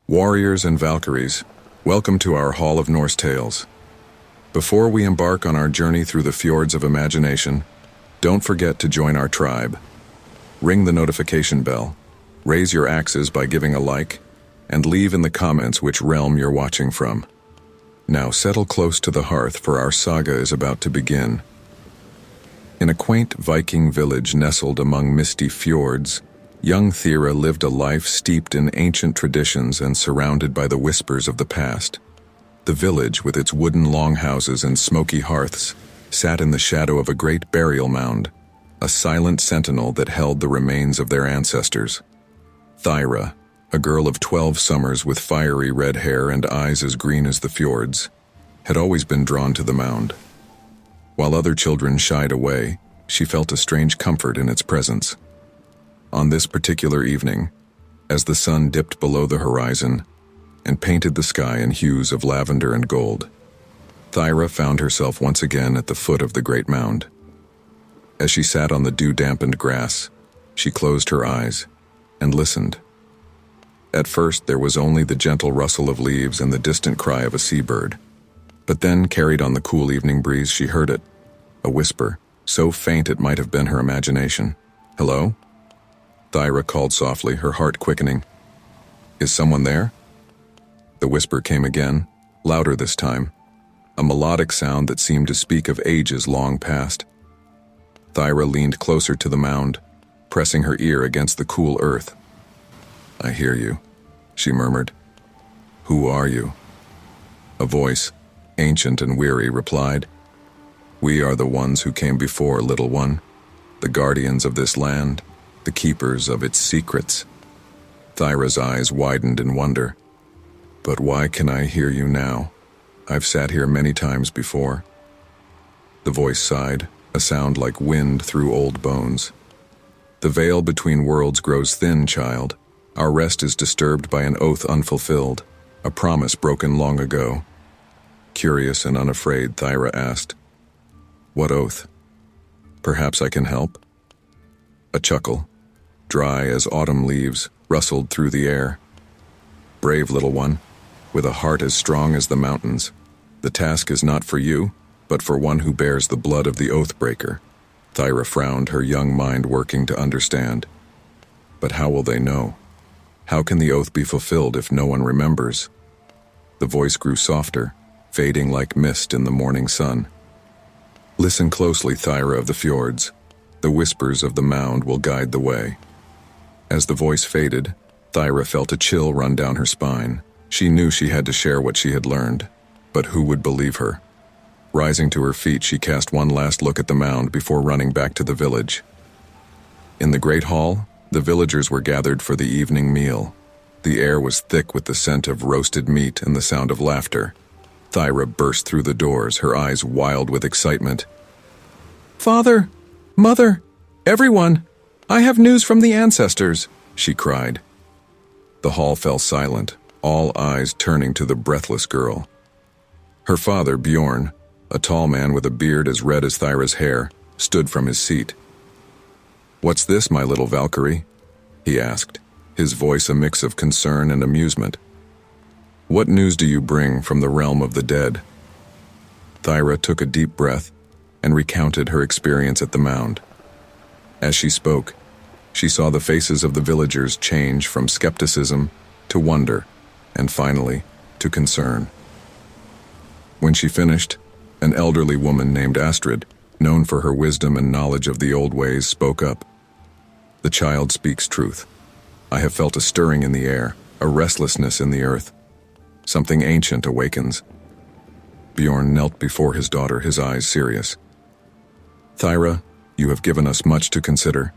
Warriors and Valkyries, welcome to our Hall of Norse Tales. Before we embark on our journey through the fjords of imagination, don't forget to join our tribe. Ring the notification bell, raise your axes by giving a like, and leave in the comments which realm you're watching from. Now settle close to the hearth, for our saga is about to begin. In a quaint Viking village nestled among misty fjords, young Thera lived a life steeped in ancient traditions and surrounded by the whispers of the past. The village, with its wooden longhouses and smoky hearths, sat in the shadow of a great burial mound, a silent sentinel that held the remains of their ancestors. Thyra, a girl of 12 summers with fiery red hair and eyes as green as the fjords, had always been drawn to the mound. While other children shied away, she felt a strange comfort in its presence. On this particular evening, as the sun dipped below the horizon and painted the sky in hues of lavender and gold, Thyra found herself once again at the foot of the great mound. As she sat on the dew-dampened grass, she closed her eyes and listened. At first, there was only the gentle rustle of leaves and the distant cry of a seabird. But then, carried on the cool evening breeze, she heard it, a whisper, so faint it might have been her imagination. "Hello?" Thyra called softly, her heart quickening. "Is someone there?" The whisper came again, louder this time, a melodic sound that seemed to speak of ages long past. Thyra leaned closer to the mound, pressing her ear against the cool earth. "I hear you," she murmured. "Who are you?" A voice, ancient and weary, replied, "We are the ones who came before, little one, the guardians of this land, the keepers of its secrets." Thyra's eyes widened in wonder. "But why can I hear you now? I've sat here many times before." The voice sighed, a sound like wind through old bones. "The veil between worlds grows thin, child. Our rest is disturbed by an oath unfulfilled, a promise broken long ago." Curious and unafraid, Thyra asked, "What oath? Perhaps I can help?" A chuckle, dry as autumn leaves, rustled through the air. "Brave little one, with a heart as strong as the mountains, the task is not for you, but for one who bears the blood of the oath-breaker." Thyra frowned, her young mind working to understand. "But how will they know? How can the oath be fulfilled if no one remembers?" The voice grew softer, fading like mist in the morning sun. "Listen closely, Thyra of the fjords. The whispers of the mound will guide the way." As the voice faded, Thyra felt a chill run down her spine. She knew she had to share what she had learned, but who would believe her? Rising to her feet, she cast one last look at the mound before running back to the village. In the great hall, the villagers were gathered for the evening meal. The air was thick with the scent of roasted meat and the sound of laughter. Thyra burst through the doors, her eyes wild with excitement. "Father! Mother! Everyone! I have news from the ancestors!" she cried. The hall fell silent, all eyes turning to the breathless girl. Her father, Bjorn, a tall man with a beard as red as Thyra's hair, stood from his seat. "What's this, my little Valkyrie?" he asked, his voice a mix of concern and amusement. "What news do you bring from the realm of the dead?" Thyra took a deep breath and recounted her experience at the mound. As she spoke, she saw the faces of the villagers change from skepticism to wonder, and finally, to concern. When she finished, an elderly woman named Astrid, known for her wisdom and knowledge of the old ways, spoke up. "The child speaks truth. I have felt a stirring in the air, a restlessness in the earth. Something ancient awakens." Bjorn knelt before his daughter, his eyes serious. "Thyra, you have given us much to consider,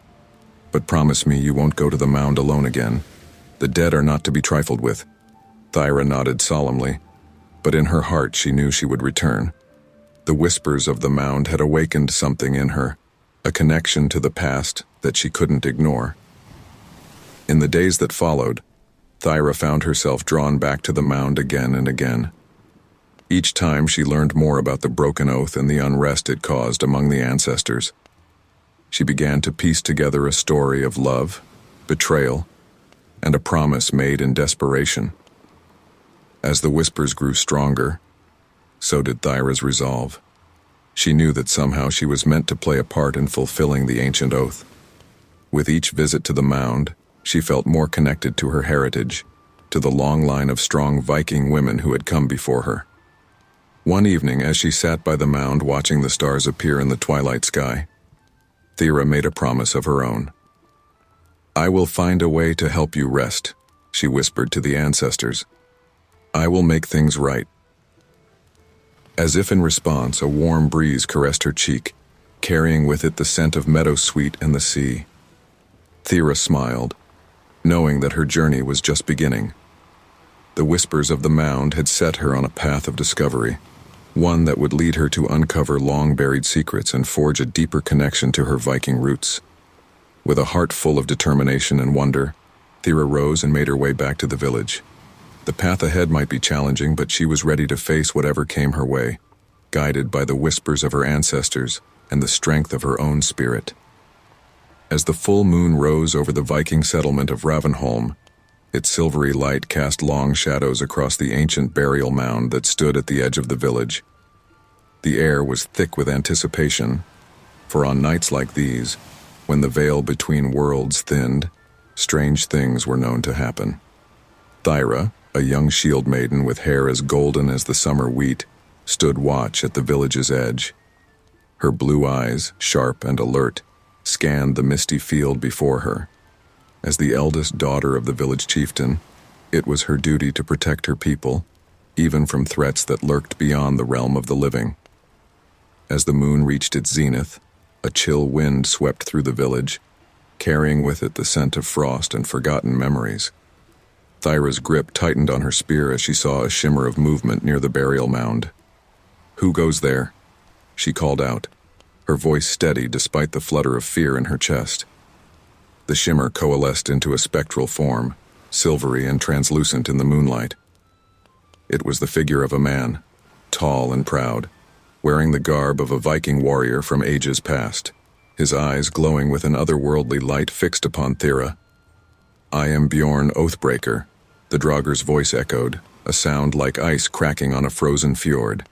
but promise me you won't go to the mound alone again. The dead are not to be trifled with." Thyra nodded solemnly, but in her heart she knew she would return. The whispers of the mound had awakened something in her, a connection to the past that she couldn't ignore. In the days that followed, Thyra found herself drawn back to the mound again and again. Each time she learned more about the broken oath and the unrest it caused among the ancestors. She began to piece together a story of love, betrayal, and a promise made in desperation. As the whispers grew stronger, so did Thyra's resolve. She knew that somehow she was meant to play a part in fulfilling the ancient oath. With each visit to the mound, she felt more connected to her heritage, to the long line of strong Viking women who had come before her. One evening, as she sat by the mound watching the stars appear in the twilight sky, Thyra made a promise of her own. "I will find a way to help you rest," she whispered to the ancestors. "I will make things right." As if in response, a warm breeze caressed her cheek, carrying with it the scent of meadowsweet and the sea. Thyra smiled, knowing that her journey was just beginning. The whispers of the mound had set her on a path of discovery, one that would lead her to uncover long-buried secrets and forge a deeper connection to her Viking roots. With a heart full of determination and wonder, Thyra rose and made her way back to the village. The path ahead might be challenging, but she was ready to face whatever came her way, guided by the whispers of her ancestors and the strength of her own spirit. As the full moon rose over the Viking settlement of Ravenholm, its silvery light cast long shadows across the ancient burial mound that stood at the edge of the village. The air was thick with anticipation, for on nights like these, when the veil between worlds thinned, strange things were known to happen. Thyra, a young shield maiden with hair as golden as the summer wheat, stood watch at the village's edge. Her blue eyes, sharp and alert, scanned the misty field before her. As the eldest daughter of the village chieftain, it was her duty to protect her people, even from threats that lurked beyond the realm of the living. As the moon reached its zenith, a chill wind swept through the village, carrying with it the scent of frost and forgotten memories. Thyra's grip tightened on her spear as she saw a shimmer of movement near the burial mound. "Who goes there?" she called out, her voice steady despite the flutter of fear in her chest. The shimmer coalesced into a spectral form, silvery and translucent in the moonlight. It was the figure of a man, tall and proud, wearing the garb of a Viking warrior from ages past, his eyes glowing with an otherworldly light fixed upon Thyra. "I am Bjorn Oathbreaker," the Draugr's voice echoed, a sound like ice cracking on a frozen fjord.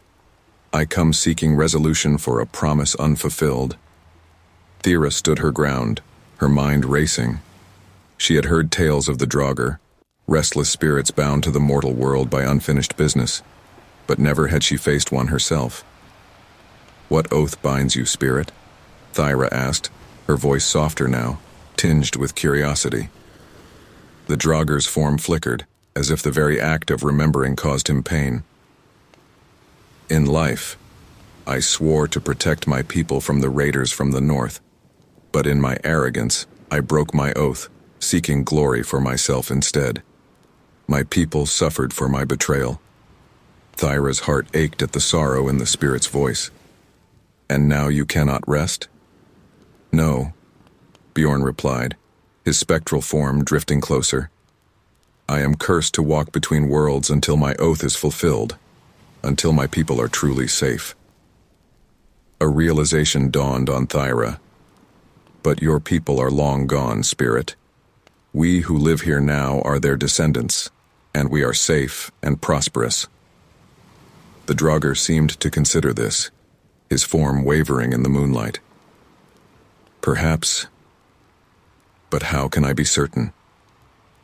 "I come seeking resolution for a promise unfulfilled." Thyra stood her ground, her mind racing. She had heard tales of the Draugr, restless spirits bound to the mortal world by unfinished business, but never had she faced one herself. "What oath binds you, spirit?" Thyra asked, her voice softer now, tinged with curiosity. The Draugr's form flickered, as if the very act of remembering caused him pain. "In life, I swore to protect my people from the raiders from the north, but in my arrogance, I broke my oath, seeking glory for myself instead. My people suffered for my betrayal." Thyra's heart ached at the sorrow in the spirit's voice. "And now you cannot rest?" "No," Bjorn replied, his spectral form drifting closer. "I am cursed to walk between worlds until my oath is fulfilled, until my people are truly safe." A realization dawned on Thyra. "But your people are long gone, spirit. We who live here now are their descendants, and we are safe and prosperous." The Draugr seemed to consider this, his form wavering in the moonlight. "Perhaps. But how can I be certain?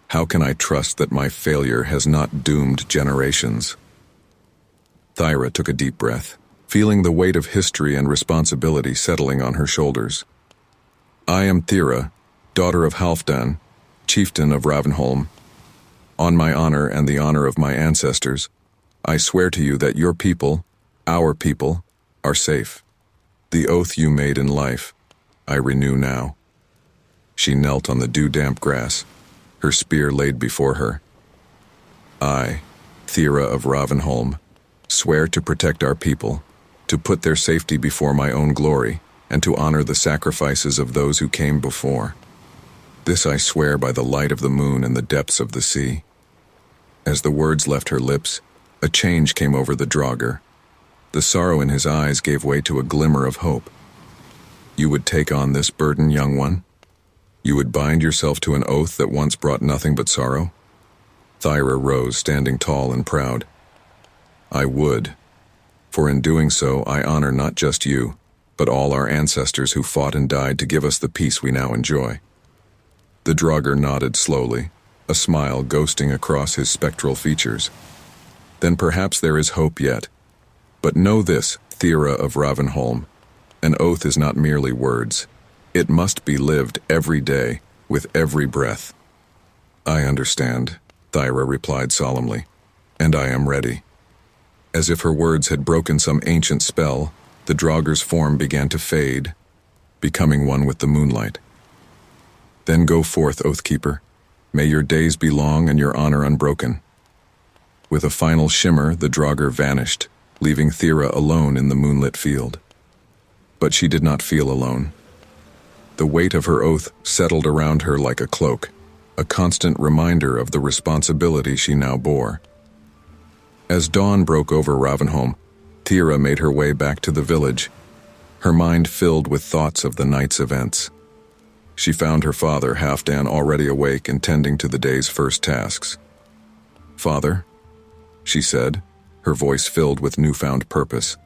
How can I trust that my failure has not doomed generations?" Thyra took a deep breath, feeling the weight of history and responsibility settling on her shoulders. "I am Thyra, daughter of Halfdan, chieftain of Ravenholm. On my honor and the honor of my ancestors, I swear to you that your people, our people, are safe. The oath you made in life, I renew now." She knelt on the dew-damp grass, her spear laid before her. "I, Thyra of Ravenholm, swear to protect our people, to put their safety before my own glory, and to honor the sacrifices of those who came before. This I swear by the light of the moon and the depths of the sea." As the words left her lips, a change came over the Draugr. The sorrow in his eyes gave way to a glimmer of hope. "You would take on this burden, young one? You would bind yourself to an oath that once brought nothing but sorrow?" Thyra rose, standing tall and proud. I would, for in doing so I honor not just you, but all our ancestors who fought and died to give us the peace we now enjoy. The Draugr nodded slowly, a smile ghosting across his spectral features. Then perhaps there is hope yet. But know this, Thyra of Ravenholm, an oath is not merely words. It must be lived every day, with every breath. I understand, Thyra replied solemnly, and I am ready. As if her words had broken some ancient spell, the Draugr's form began to fade, becoming one with the moonlight. Then go forth, Oathkeeper. May your days be long and your honor unbroken. With a final shimmer, the Draugr vanished, leaving Thyra alone in the moonlit field. But she did not feel alone. The weight of her oath settled around her like a cloak, a constant reminder of the responsibility she now bore. As dawn broke over Ravenholm, Thyra made her way back to the village, her mind filled with thoughts of the night's events. She found her father, Halfdan, already awake and tending to the day's first tasks. "Father," she said, her voice filled with newfound purpose.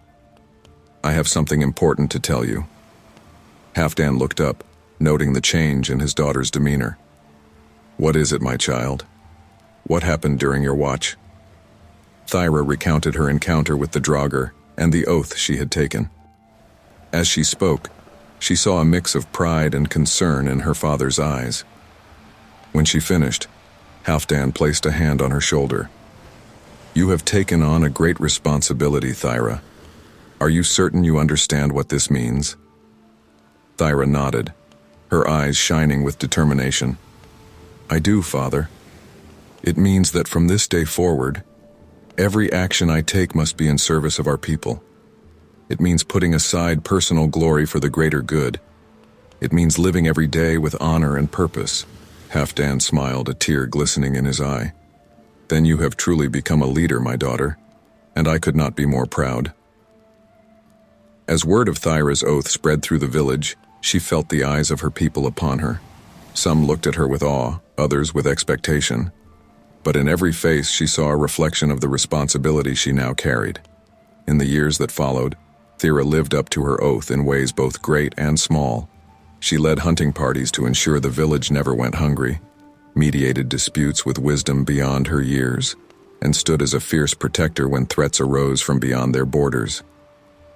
"I have something important to tell you." Halfdan looked up, noting the change in his daughter's demeanor. "What is it, my child? What happened during your watch?" Thyra recounted her encounter with the Draugr and the oath she had taken. As she spoke, she saw a mix of pride and concern in her father's eyes. When she finished, Halfdan placed a hand on her shoulder. "You have taken on a great responsibility, Thyra. Are you certain you understand what this means?" Thyra nodded, her eyes shining with determination. "I do, Father. It means that from this day forward, every action I take must be in service of our people. It means putting aside personal glory for the greater good. It means living every day with honor and purpose." Halfdan smiled, a tear glistening in his eye. "Then you have truly become a leader, my daughter, and I could not be more proud." As word of Thyra's oath spread through the village, she felt the eyes of her people upon her. Some looked at her with awe, others with expectation. But in every face she saw a reflection of the responsibility she now carried. In the years that followed, Thyra lived up to her oath in ways both great and small. She led hunting parties to ensure the village never went hungry, mediated disputes with wisdom beyond her years, and stood as a fierce protector when threats arose from beyond their borders.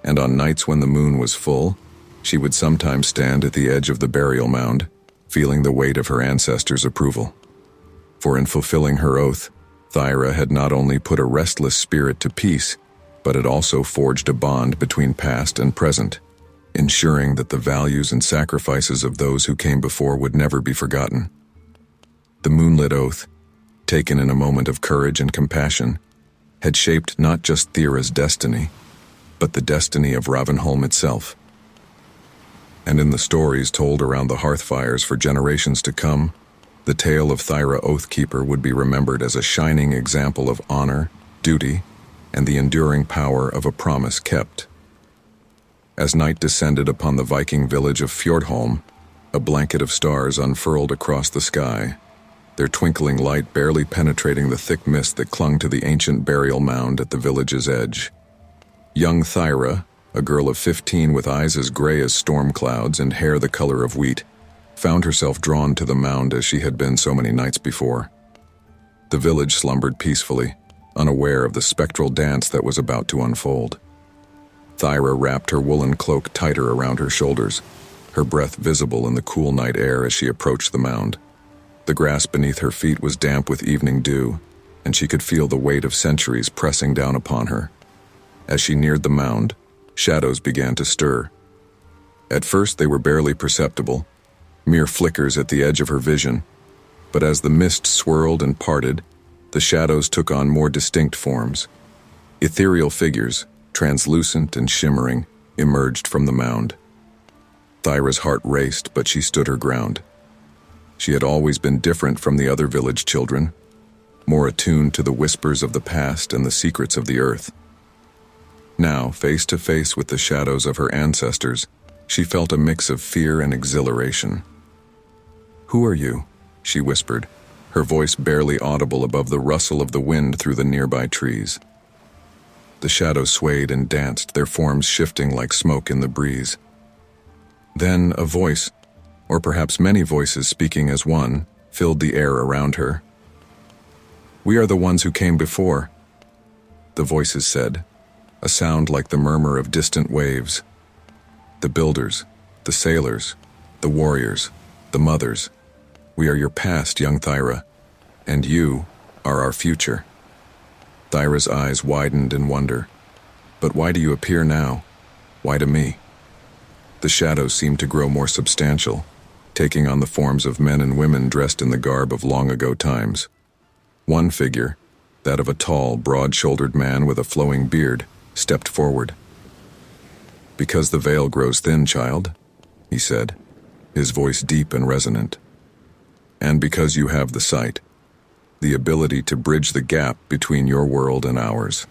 And on nights when the moon was full, she would sometimes stand at the edge of the burial mound, feeling the weight of her ancestors' approval. For in fulfilling her oath, Thyra had not only put a restless spirit to peace, but had also forged a bond between past and present, ensuring that the values and sacrifices of those who came before would never be forgotten. The moonlit oath, taken in a moment of courage and compassion, had shaped not just Thyra's destiny, but the destiny of Ravenholm itself. And in the stories told around the hearthfires for generations to come, the tale of Thyra Oathkeeper would be remembered as a shining example of honor, duty, and the enduring power of a promise kept. As night descended upon the Viking village of Fjordholm, a blanket of stars unfurled across the sky, their twinkling light barely penetrating the thick mist that clung to the ancient burial mound at the village's edge. Young Thyra, a girl of 15 with eyes as gray as storm clouds and hair the color of wheat, found herself drawn to the mound as she had been so many nights before. The village slumbered peacefully, unaware of the spectral dance that was about to unfold. Thyra wrapped her woolen cloak tighter around her shoulders, her breath visible in the cool night air as she approached the mound. The grass beneath her feet was damp with evening dew, and she could feel the weight of centuries pressing down upon her. As she neared the mound, shadows began to stir. At first they were barely perceptible, mere flickers at the edge of her vision, but as the mist swirled and parted, the shadows took on more distinct forms. Ethereal figures, translucent and shimmering, emerged from the mound. Thyra's heart raced, but she stood her ground. She had always been different from the other village children, more attuned to the whispers of the past and the secrets of the earth. Now, face to face with the shadows of her ancestors, she felt a mix of fear and exhilaration. "Who are you?" she whispered, her voice barely audible above the rustle of the wind through the nearby trees. The shadows swayed and danced, their forms shifting like smoke in the breeze. Then a voice, or perhaps many voices speaking as one, filled the air around her. "We are the ones who came before," the voices said, a sound like the murmur of distant waves. "The builders, the sailors, the warriors, the mothers. We are your past, young Thyra, and you are our future." Thyra's eyes widened in wonder. "But why do you appear now? Why to me?" The shadows seemed to grow more substantial, taking on the forms of men and women dressed in the garb of long-ago times. One figure, that of a tall, broad-shouldered man with a flowing beard, stepped forward. "Because the veil grows thin, child," he said, his voice deep and resonant. "And because you have the sight, the ability to bridge the gap between your world and ours."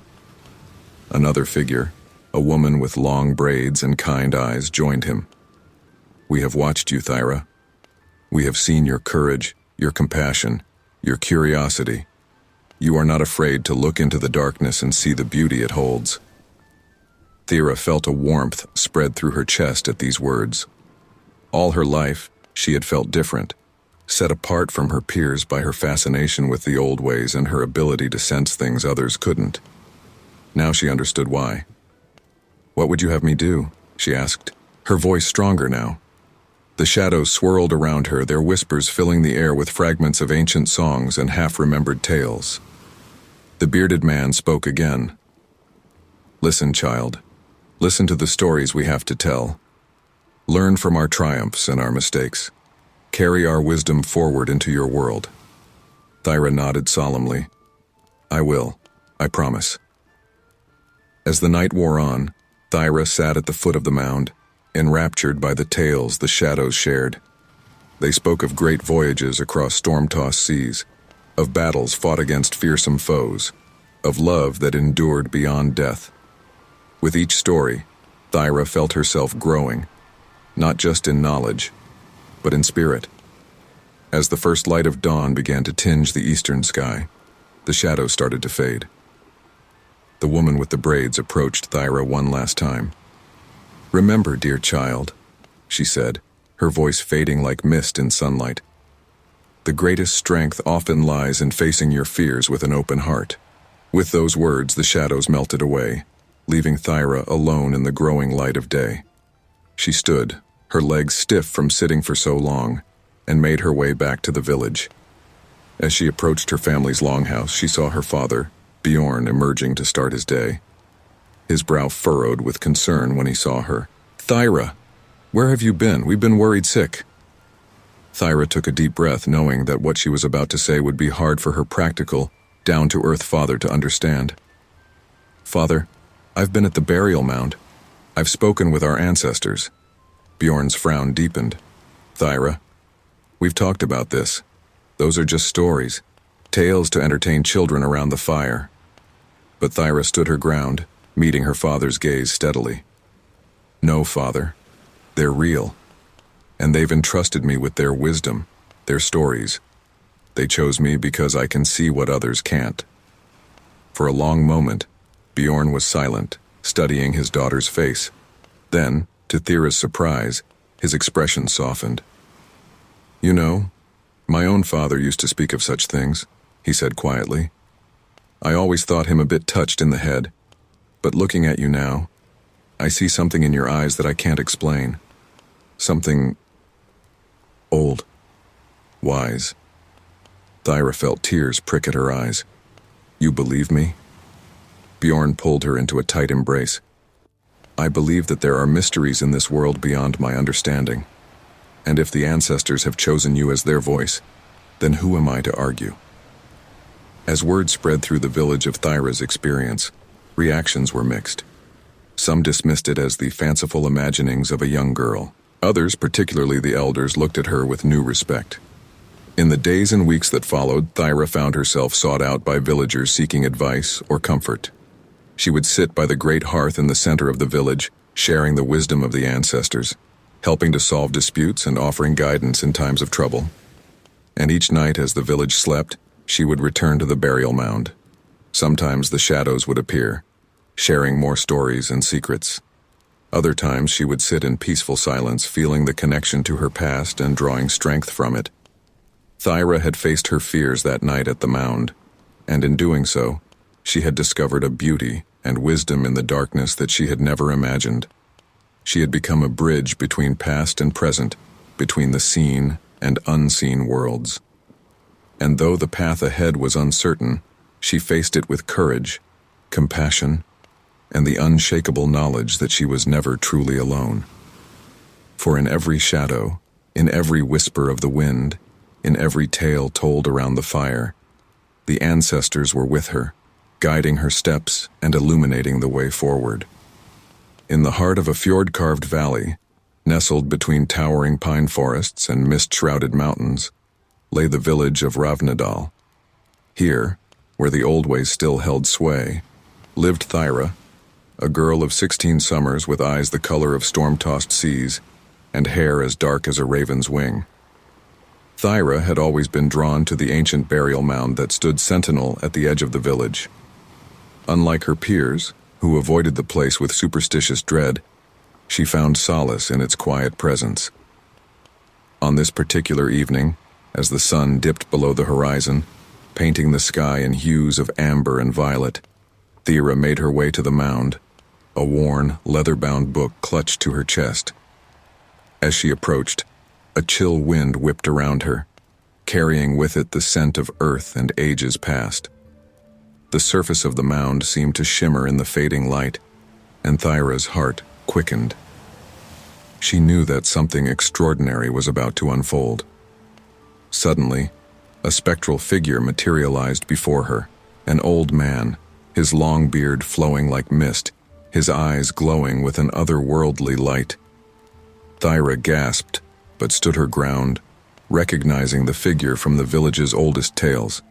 Another figure, a woman with long braids and kind eyes, joined him. "We have watched you, Thyra. We have seen your courage, your compassion, your curiosity. You are not afraid to look into the darkness and see the beauty it holds." Thyra felt a warmth spread through her chest at these words. All her life, she had felt different, set apart from her peers by her fascination with the old ways and her ability to sense things others couldn't. Now she understood why. "What would you have me do?" she asked, her voice stronger now. The shadows swirled around her, their whispers filling the air with fragments of ancient songs and half-remembered tales. The bearded man spoke again. "Listen, child. Listen to the stories we have to tell. Learn from our triumphs and our mistakes. Carry our wisdom forward into your world." Thyra nodded solemnly. "I will. I promise." As the night wore on, Thyra sat at the foot of the mound, enraptured by the tales the shadows shared. They spoke of great voyages across storm-tossed seas, of battles fought against fearsome foes, of love that endured beyond death. With each story, Thyra felt herself growing, not just in knowledge, but in spirit. As the first light of dawn began to tinge the eastern sky, the shadows started to fade. The woman with the braids approached Thyra one last time. "Remember, dear child," she said, her voice fading like mist in sunlight. "The greatest strength often lies in facing your fears with an open heart." With those words, the shadows melted away, leaving Thyra alone in the growing light of day. She stood, her legs stiff from sitting for so long, and made her way back to the village. As she approached her family's longhouse, she saw her father, Bjorn, emerging to start his day. His brow furrowed with concern when he saw her. "Thyra, where have you been? We've been worried sick." Thyra took a deep breath, knowing that what she was about to say would be hard for her practical, down-to-earth father to understand. "Father, I've been at the burial mound. I've spoken with our ancestors." Bjorn's frown deepened. "Thyra, we've talked about this. Those are just stories, tales to entertain children around the fire." But Thyra stood her ground, meeting her father's gaze steadily. "No, Father, they're real, and they've entrusted me with their wisdom, their stories. They chose me because I can see what others can't." For a long moment, Bjorn was silent, studying his daughter's face. Then, to Thyra's surprise, his expression softened. "You know, my own father used to speak of such things," he said quietly. "I always thought him a bit touched in the head. But looking at you now, I see something in your eyes that I can't explain. Something old, wise." Thyra felt tears prick at her eyes. "You believe me?" Bjorn pulled her into a tight embrace. "I believe that there are mysteries in this world beyond my understanding. And if the ancestors have chosen you as their voice, then who am I to argue?" As word spread through the village of Thyra's experience, reactions were mixed. Some dismissed it as the fanciful imaginings of a young girl. Others, particularly the elders, looked at her with new respect. In the days and weeks that followed, Thyra found herself sought out by villagers seeking advice or comfort. She would sit by the great hearth in the center of the village, sharing the wisdom of the ancestors, helping to solve disputes and offering guidance in times of trouble. and each night as the village slept, she would return to the burial mound. Sometimes the shadows would appear, sharing more stories and secrets. Other times she would sit in peaceful silence, feeling the connection to her past and drawing strength from it. Thyra had faced her fears that night at the mound, and in doing so, she had discovered a beauty and wisdom in the darkness that she had never imagined. She had become a bridge between past and present, between the seen and unseen worlds. And though the path ahead was uncertain, she faced it with courage, compassion, and the unshakable knowledge that she was never truly alone. For in every shadow, in every whisper of the wind, in every tale told around the fire, the ancestors were with her, guiding her steps and illuminating the way forward. In the heart of a fjord-carved valley, nestled between towering pine forests and mist-shrouded mountains, lay the village of Ravnadal. Here, where the old ways still held sway, lived Thyra, a girl of 16 summers with eyes the color of storm-tossed seas and hair as dark as a raven's wing. Thyra had always been drawn to the ancient burial mound that stood sentinel at the edge of the village. Unlike her peers, who avoided the place with superstitious dread, she found solace in its quiet presence. On this particular evening, as the sun dipped below the horizon, painting the sky in hues of amber and violet, Thyra made her way to the mound, a worn, leather-bound book clutched to her chest. As she approached, a chill wind whipped around her, carrying with it the scent of earth and ages past. The surface of the mound seemed to shimmer in the fading light, and Thyra's heart quickened. She knew that something extraordinary was about to unfold. Suddenly, a spectral figure materialized before her, an old man, his long beard flowing like mist, his eyes glowing with an otherworldly light. Thyra gasped, but stood her ground, recognizing the figure from the village's oldest tales.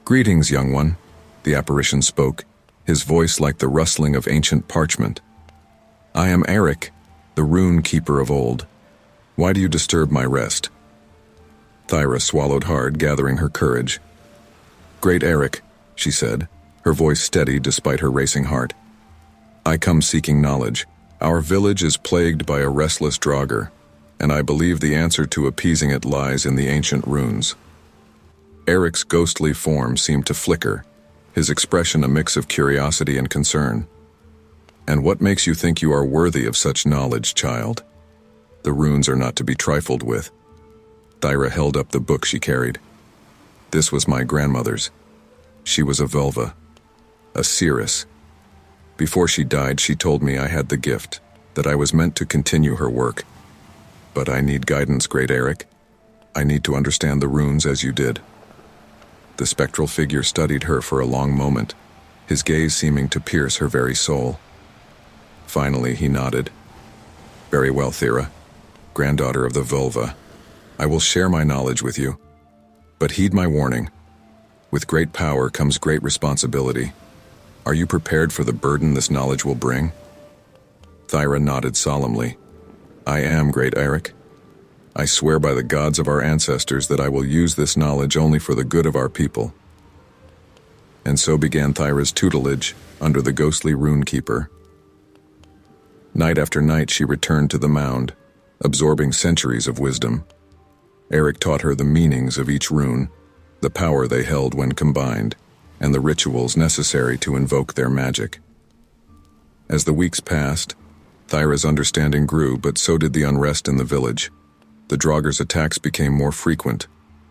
"Greetings, young one," the apparition spoke, his voice like the rustling of ancient parchment. "I am Eric, the rune keeper of old. Why do you disturb my rest?" Thyra swallowed hard, gathering her courage. "Great Eric," she said, her voice steady despite her racing heart. "I come seeking knowledge. Our village is plagued by a restless draugr, and I believe the answer to appeasing it lies in the ancient runes." Eric's ghostly form seemed to flicker, his expression a mix of curiosity and concern. "And what makes you think you are worthy of such knowledge, child? The runes are not to be trifled with." Thyra held up the book she carried. "This was my grandmother's. She was a Völva, a seeress. Before she died, she told me I had the gift, that I was meant to continue her work. But I need guidance, great Eric. I need to understand the runes as you did." The spectral figure studied her for a long moment, his gaze seeming to pierce her very soul. Finally, he nodded. "Very well, Thyra, granddaughter of the Völva. I will share my knowledge with you. But heed my warning. With great power comes great responsibility. Are you prepared for the burden this knowledge will bring?" Thyra nodded solemnly. "I am, great Eric. I swear by the gods of our ancestors that I will use this knowledge only for the good of our people." And so began Thyra's tutelage under the ghostly rune keeper. Night after night she returned to the mound, absorbing centuries of wisdom. Eric taught her the meanings of each rune, the power they held when combined, and the rituals necessary to invoke their magic. As the weeks passed, Thyra's understanding grew, but so did the unrest in the village. The draugrs' attacks became more frequent,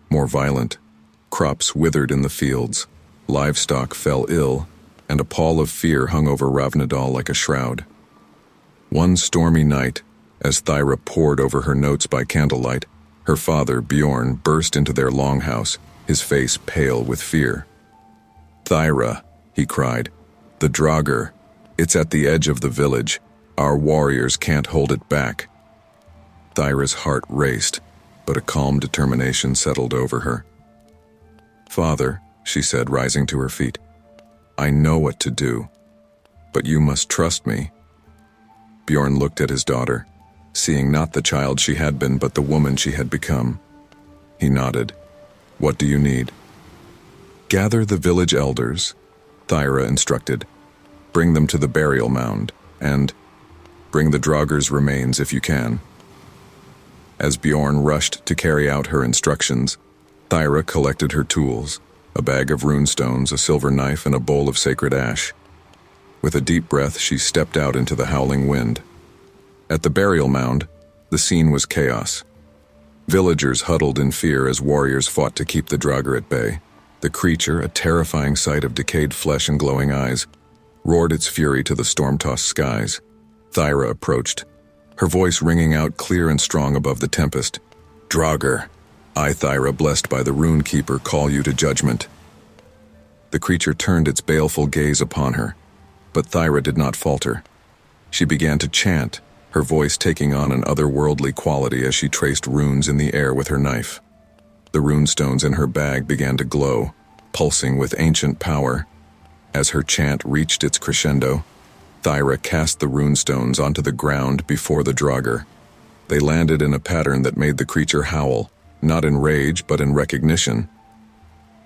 more violent. Crops withered in the fields, livestock fell ill, and a pall of fear hung over Ravnadal like a shroud. One stormy night, as Thyra pored over her notes by candlelight, her father, Bjorn, burst into their longhouse, his face pale with fear. "Thyra," he cried, "the draugr. It's at the edge of the village. Our warriors can't hold it back." Thyra's heart raced, but a calm determination settled over her. "Father," she said, rising to her feet, "I know what to do, but you must trust me." Bjorn looked at his daughter, seeing not the child she had been, but the woman she had become. He nodded. What do you need? Gather the village elders, Thyra instructed. Bring them to the burial mound, and bring the Draugr's remains if you can. As Bjorn rushed to carry out her instructions, Thyra collected her tools, a bag of runestones, a silver knife, and a bowl of sacred ash. With a deep breath, she stepped out into the howling wind. At the burial mound, the scene was chaos. Villagers huddled in fear as warriors fought to keep the Draugr at bay. The creature, a terrifying sight of decayed flesh and glowing eyes, roared its fury to the storm-tossed skies. Thyra approached, her voice ringing out clear and strong above the tempest. Draugr, I, Thyra, blessed by the Rune Keeper, call you to judgment. The creature turned its baleful gaze upon her, but Thyra did not falter. She began to chant, her voice taking on an otherworldly quality as she traced runes in the air with her knife. The runestones in her bag began to glow, pulsing with ancient power. As her chant reached its crescendo, Thyra cast the runestones onto the ground before the Draugr. They landed in a pattern that made the creature howl, not in rage but in recognition.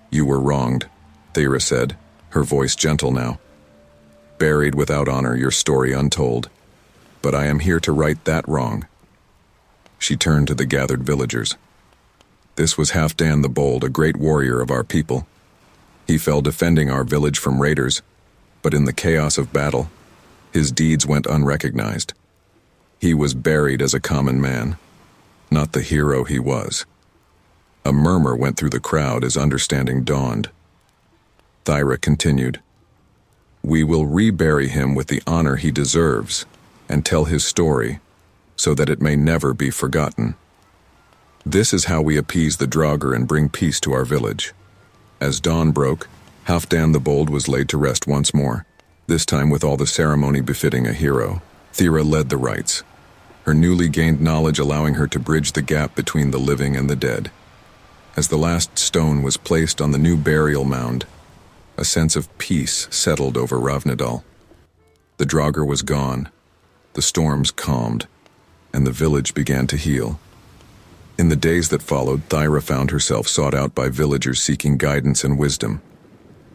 You were wronged, Thyra said, her voice gentle now. Buried without honor, your story untold. But I am here to right that wrong. She turned to the gathered villagers. This was Halfdan the Bold, a great warrior of our people. He fell defending our village from raiders, but in the chaos of battle, his deeds went unrecognized. He was buried as a common man, not the hero he was. A murmur went through the crowd as understanding dawned. Thyra continued, We will rebury him with the honor he deserves and tell his story so that it may never be forgotten. This is how we appease the Draugr and bring peace to our village. As dawn broke, Halfdan the Bold was laid to rest once more, this time with all the ceremony befitting a hero. Thyra led the rites, her newly gained knowledge allowing her to bridge the gap between the living and the dead. As the last stone was placed on the new burial mound, a sense of peace settled over Ravnadal. The Draugr was gone, the storms calmed, and the village began to heal. In the days that followed, Thyra found herself sought out by villagers seeking guidance and wisdom.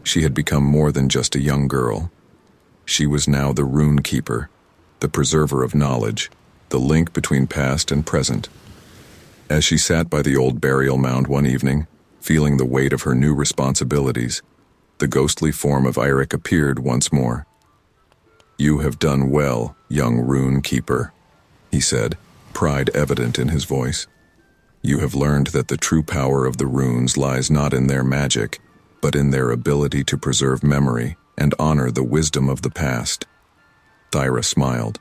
She had become more than just a young girl. She was now the Rune Keeper, the preserver of knowledge, the link between past and present. As she sat by the old burial mound one evening, feeling the weight of her new responsibilities, the ghostly form of Eirik appeared once more. You have done well, young Rune Keeper, he said, pride evident in his voice. You have learned that the true power of the runes lies not in their magic, but in their ability to preserve memory and honor the wisdom of the past. Thyra smiled,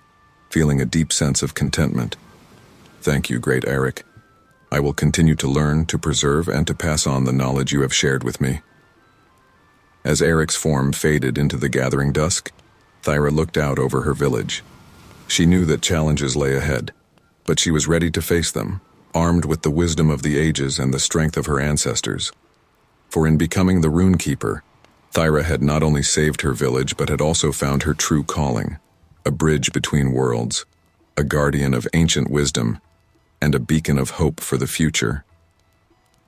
feeling a deep sense of contentment. Thank you, great Eirik. I will continue to learn, to preserve, and to pass on the knowledge you have shared with me. As Eirik's form faded into the gathering dusk, Thyra looked out over her village. She knew that challenges lay ahead, but she was ready to face them, armed with the wisdom of the ages and the strength of her ancestors. For in becoming the Rune Keeper, Thyra had not only saved her village but had also found her true calling, a bridge between worlds, a guardian of ancient wisdom, and a beacon of hope for the future.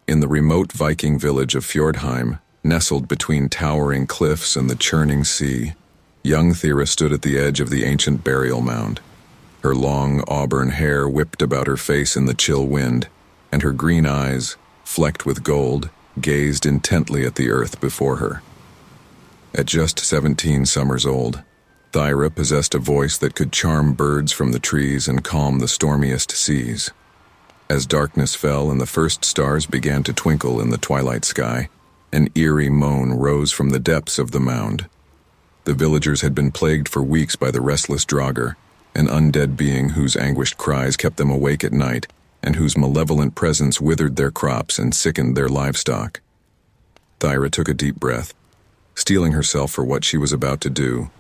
In the remote Viking village of Fjordheim, nestled between towering cliffs and the churning sea, young Thyra stood at the edge of the ancient burial mound. Her long auburn hair whipped about her face in the chill wind, and her green eyes, flecked with gold, gazed intently at the earth before her. At just 17 summers old, Thyra possessed a voice that could charm birds from the trees and calm the stormiest seas. As darkness fell and the first stars began to twinkle in the twilight sky, an eerie moan rose from the depths of the mound. The villagers had been plagued for weeks by the restless Draugr, an undead being whose anguished cries kept them awake at night and whose malevolent presence withered their crops and sickened their livestock. Thyra took a deep breath, steeling herself for what she was about to do.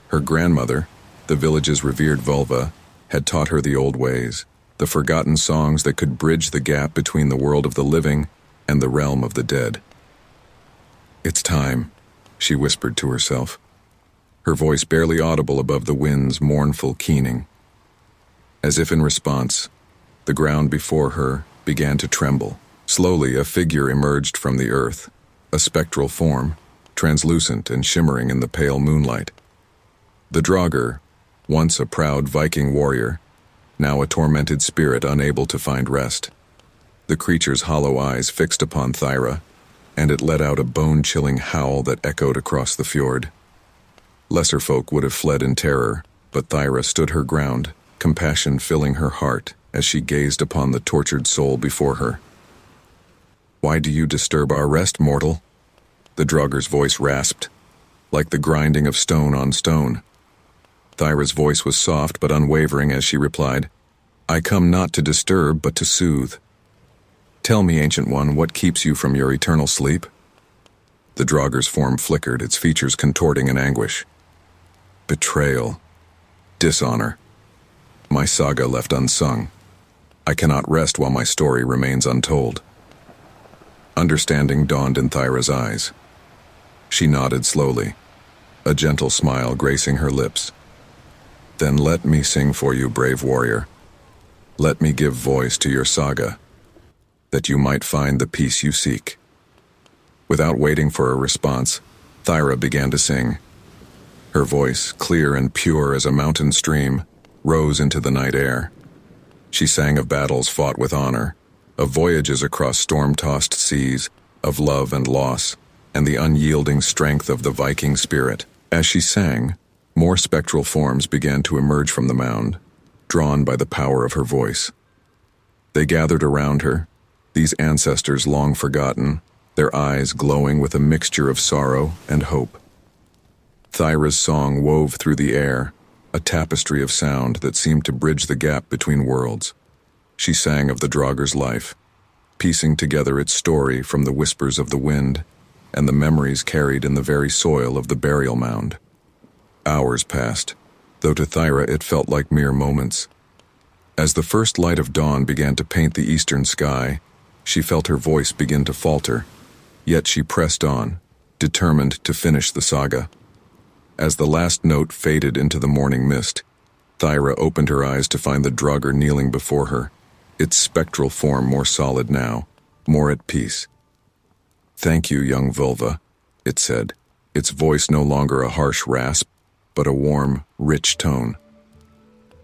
Her grandmother, the village's revered vulva, had taught her the old ways, the forgotten songs that could bridge the gap between the world of the living and the realm of the dead. It's time, she whispered to herself, her voice barely audible above the wind's mournful keening. As if in response, the ground before her began to tremble, Slowly, a figure emerged from the earth, a spectral form, translucent and shimmering in the pale moonlight. The Draugr, once a proud Viking warrior, now a tormented spirit unable to find rest. The creature's hollow eyes fixed upon Thyra, and it let out a bone-chilling howl that echoed across the fjord. Lesser folk would have fled in terror, but Thyra stood her ground, compassion filling her heart as she gazed upon the tortured soul before her. "Why do you disturb our rest, mortal?" The Draugr's voice rasped, like the grinding of stone on stone. Thyra's voice was soft but unwavering as she replied, "I come not to disturb but to soothe. Tell me, Ancient One, what keeps you from your eternal sleep?" The Draugr's form flickered, its features contorting in anguish. "Betrayal. Dishonor. My saga left unsung. I cannot rest while my story remains untold." Understanding dawned in Thyra's eyes. She nodded slowly, a gentle smile gracing her lips. "Then let me sing for you, brave warrior. Let me give voice to your saga, that you might find the peace you seek." Without waiting for a response, Thyra began to sing. Her voice, clear and pure as a mountain stream, rose into the night air. She sang of battles fought with honor, of voyages across storm-tossed seas, of love and loss, and the unyielding strength of the Viking spirit. As she sang, more spectral forms began to emerge from the mound, drawn by the power of her voice. They gathered around her, these ancestors long forgotten, their eyes glowing with a mixture of sorrow and hope. Thyra's song wove through the air, a tapestry of sound that seemed to bridge the gap between worlds. She sang of the Draugr's life, piecing together its story from the whispers of the wind and the memories carried in the very soil of the burial mound. Hours passed, though to Thyra it felt like mere moments. As the first light of dawn began to paint the eastern sky, she felt her voice begin to falter, yet she pressed on, determined to finish the saga. As the last note faded into the morning mist, Thyra opened her eyes to find the Draugr kneeling before her, its spectral form more solid now, more at peace. "Thank you, young vulva," it said, its voice no longer a harsh rasp, but a warm, rich tone.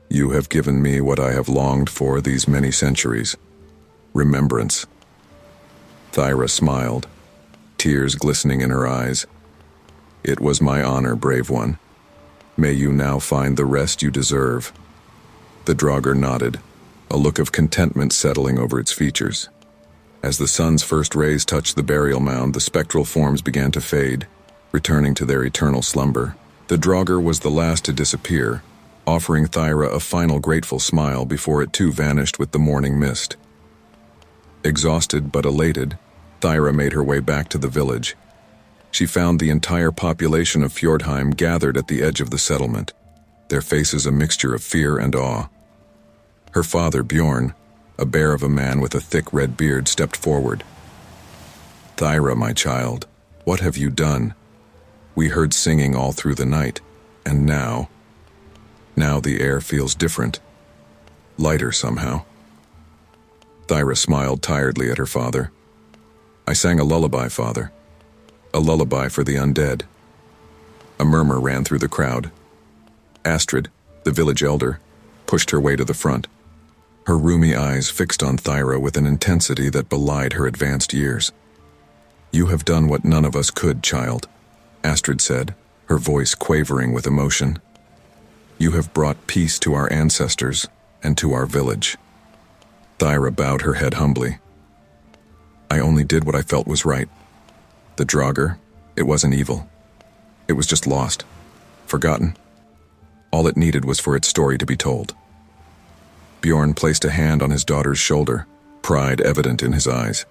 "You have given me what I have longed for these many centuries. Remembrance." Thyra smiled, tears glistening in her eyes. "It was my honor, brave one. May you now find the rest you deserve." The Draugr nodded, a look of contentment settling over its features. As the sun's first rays touched the burial mound, the spectral forms began to fade, returning to their eternal slumber. The Draugr was the last to disappear, offering Thyra a final grateful smile before it too vanished with the morning mist. Exhausted but elated, Thyra made her way back to the village. She found the entire population of Fjordheim gathered at the edge of the settlement, their faces a mixture of fear and awe. Her father, Bjorn, a bear of a man with a thick red beard, stepped forward. "Thyra, my child, what have you done? We heard singing all through the night, and now the air feels different, lighter somehow." Thyra smiled tiredly at her father. "I sang a lullaby, father. A lullaby for the undead." A murmur ran through the crowd. Astrid, the village elder, pushed her way to the front, her rheumy eyes fixed on Thyra with an intensity that belied her advanced years. "You have done what none of us could, child," Astrid said, her voice quavering with emotion. "You have brought peace to our ancestors and to our village." Thyra bowed her head humbly. "I only did what I felt was right. The Draugr, it wasn't evil. It was just lost, forgotten. All it needed was for its story to be told." Bjorn placed a hand on his daughter's shoulder, pride evident in his eyes.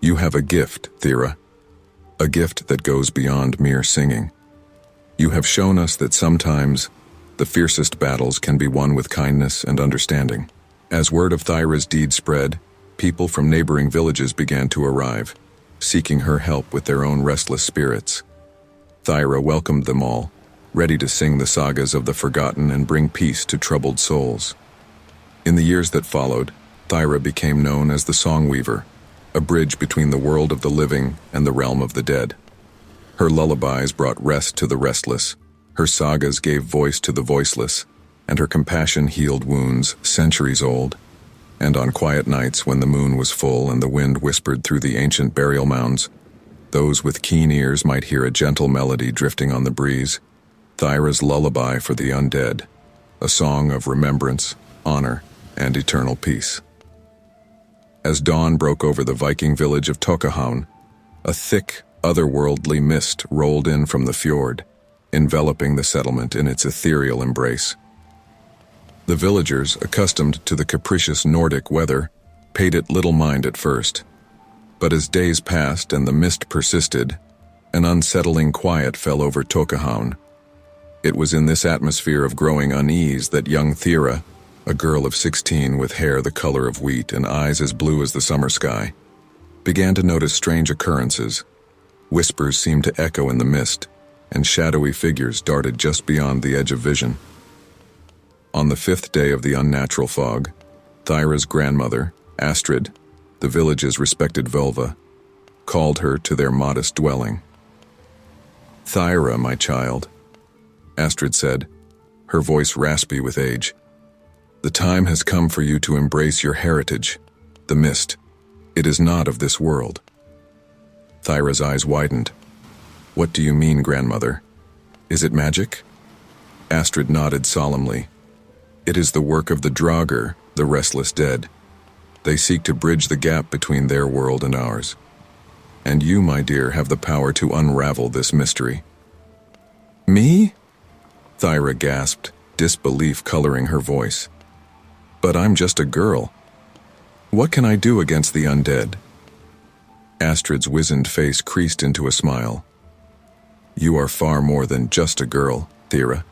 "You have a gift, Thyra. A gift that goes beyond mere singing. You have shown us that sometimes the fiercest battles can be won with kindness and understanding." As word of Thyra's deed spread, people from neighboring villages began to arrive, seeking her help with their own restless spirits. Thyra welcomed them all, ready to sing the sagas of the forgotten and bring peace to troubled souls. In the years that followed, Thyra became known as the Song Weaver, a bridge between the world of the living and the realm of the dead. Her lullabies brought rest to the restless, her sagas gave voice to the voiceless, and her compassion healed wounds centuries old. And on quiet nights when the moon was full and the wind whispered through the ancient burial mounds, those with keen ears might hear a gentle melody drifting on the breeze, Thyra's lullaby for the undead, a song of remembrance, honor, and eternal peace. As dawn broke over the Viking village of Tokahaun, a thick, otherworldly mist rolled in from the fjord, enveloping the settlement in its ethereal embrace. The villagers, accustomed to the capricious Nordic weather, paid it little mind at first. But as days passed and the mist persisted, an unsettling quiet fell over Tokahaun. It was in this atmosphere of growing unease that young Thyra, a girl of 16 with hair the color of wheat and eyes as blue as the summer sky, began to notice strange occurrences. Whispers seemed to echo in the mist, and shadowy figures darted just beyond the edge of vision. On the 5th day of the unnatural fog, Thyra's grandmother, Astrid, the village's respected Völva, called her to their modest dwelling. "Thyra, my child," Astrid said, her voice raspy with age. "The time has come for you to embrace your heritage, the mist. It is not of this world." Thyra's eyes widened. "What do you mean, grandmother? Is it magic?" Astrid nodded solemnly. "It is the work of the Draugr, the restless dead. They seek to bridge the gap between their world and ours. And you, my dear, have the power to unravel this mystery." "Me?" Thyra gasped, disbelief coloring her voice. "But I'm just a girl. What can I do against the undead?" Astrid's wizened face creased into a smile. "You are far more than just a girl, Thyra.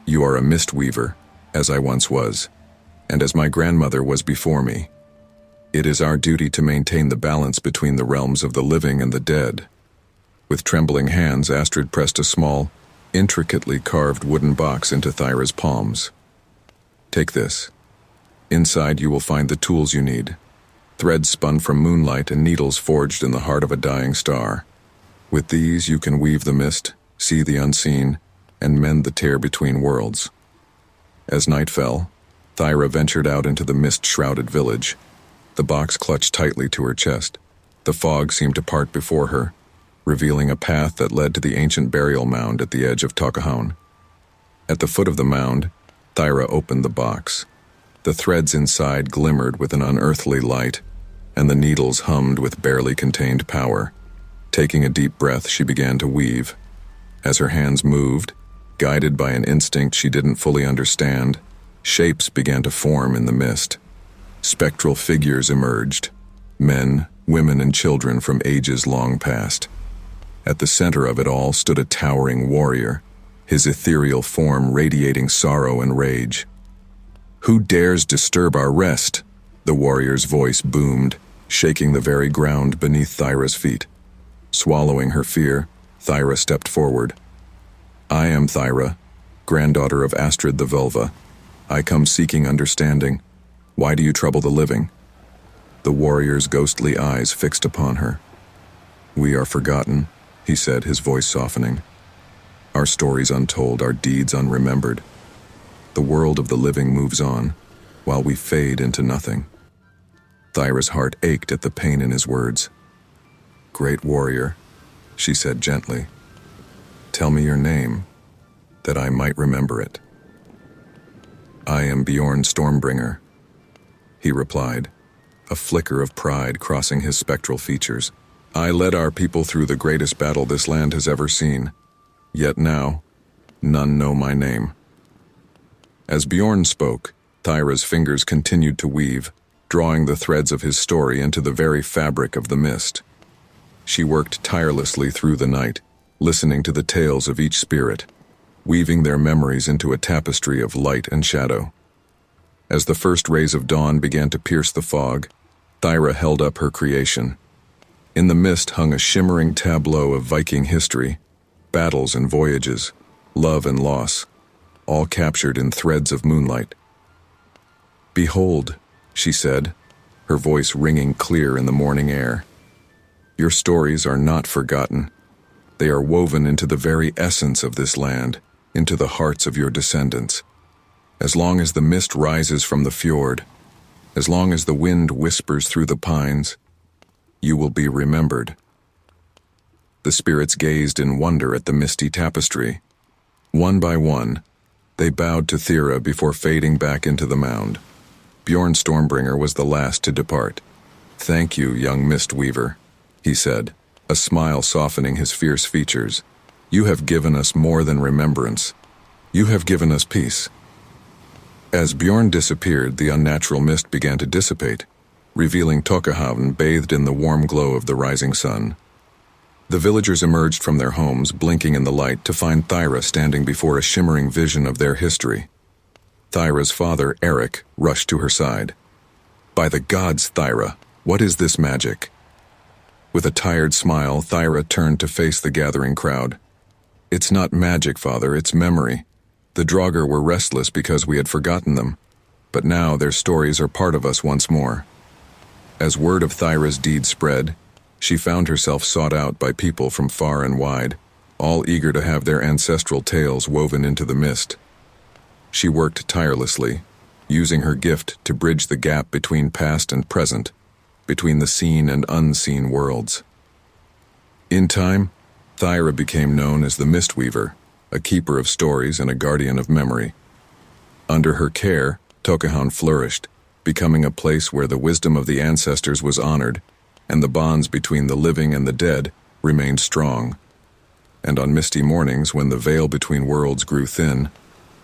You are a mist weaver, as I once was, and as my grandmother was before me. It is our duty to maintain the balance between the realms of the living and the dead." With trembling hands, Astrid pressed a small, intricately carved wooden box into Thyra's palms. "Take this. Inside you will find the tools you need. Threads spun from moonlight and needles forged in the heart of a dying star. With these you can weave the mist, see the unseen, and mend the tear between worlds." As night fell, Thyra ventured out into the mist-shrouded village. The box clutched tightly to her chest. The fog seemed to part before her, revealing a path that led to the ancient burial mound at the edge of Tokahaun. At the foot of the mound, Thyra opened the box. The threads inside glimmered with an unearthly light, and the needles hummed with barely contained power. Taking a deep breath, she began to weave. As her hands moved, guided by an instinct she didn't fully understand, shapes began to form in the mist. Spectral figures emerged, men, women, and children from ages long past. At the center of it all stood a towering warrior, his ethereal form radiating sorrow and rage. "Who dares disturb our rest?" the warrior's voice boomed, shaking the very ground beneath Thyra's feet. Swallowing her fear, Thyra stepped forward. "I am Thyra, granddaughter of Astrid the Völva. I come seeking understanding. Why do you trouble the living?" The warrior's ghostly eyes fixed upon her. "We are forgotten," he said, his voice softening. "Our stories untold, our deeds unremembered. The world of the living moves on, while we fade into nothing." Thyra's heart ached at the pain in his words. "Great warrior," she said gently, "tell me your name, that I might remember it." "I am Bjorn Stormbringer," he replied, a flicker of pride crossing his spectral features. "I led our people through the greatest battle this land has ever seen. Yet now, none know my name." As Bjorn spoke, Thyra's fingers continued to weave, drawing the threads of his story into the very fabric of the mist. She worked tirelessly through the night, listening to the tales of each spirit, weaving their memories into a tapestry of light and shadow. As the first rays of dawn began to pierce the fog, Thyra held up her creation. In the mist hung a shimmering tableau of Viking history, battles and voyages, love and loss, all captured in threads of moonlight. "Behold," she said, her voice ringing clear in the morning air. Your stories are not forgotten. They are woven into the very essence of this land, into the hearts of your descendants. As long as the mist rises from the fjord, as long as the wind whispers through the pines, you will be remembered. The spirits gazed in wonder at the misty tapestry. One by one, they bowed to Thera before fading back into the mound. Bjorn Stormbringer was the last to depart. "Thank you, young mist weaver," he said, a smile softening his fierce features. "You have given us more than remembrance. You have given us peace." As Bjorn disappeared, the unnatural mist began to dissipate, revealing Tokahavn bathed in the warm glow of the rising sun. The villagers emerged from their homes, blinking in the light, to find Thyra standing before a shimmering vision of their history. Thyra's father, Eric, rushed to her side. "By the gods, Thyra, what is this magic?" With a tired smile, Thyra turned to face the gathering crowd. "It's not magic, father, it's memory. The Draugr were restless because we had forgotten them, but now their stories are part of us once more." As word of Thyra's deed spread, she found herself sought out by people from far and wide, all eager to have their ancestral tales woven into the mist. She worked tirelessly, using her gift to bridge the gap between past and present, between the seen and unseen worlds. In time, Thyra became known as the Mistweaver, a keeper of stories and a guardian of memory. Under her care, Tokahavn flourished, becoming a place where the wisdom of the ancestors was honored, and the bonds between the living and the dead remained strong. And on misty mornings, when the veil between worlds grew thin,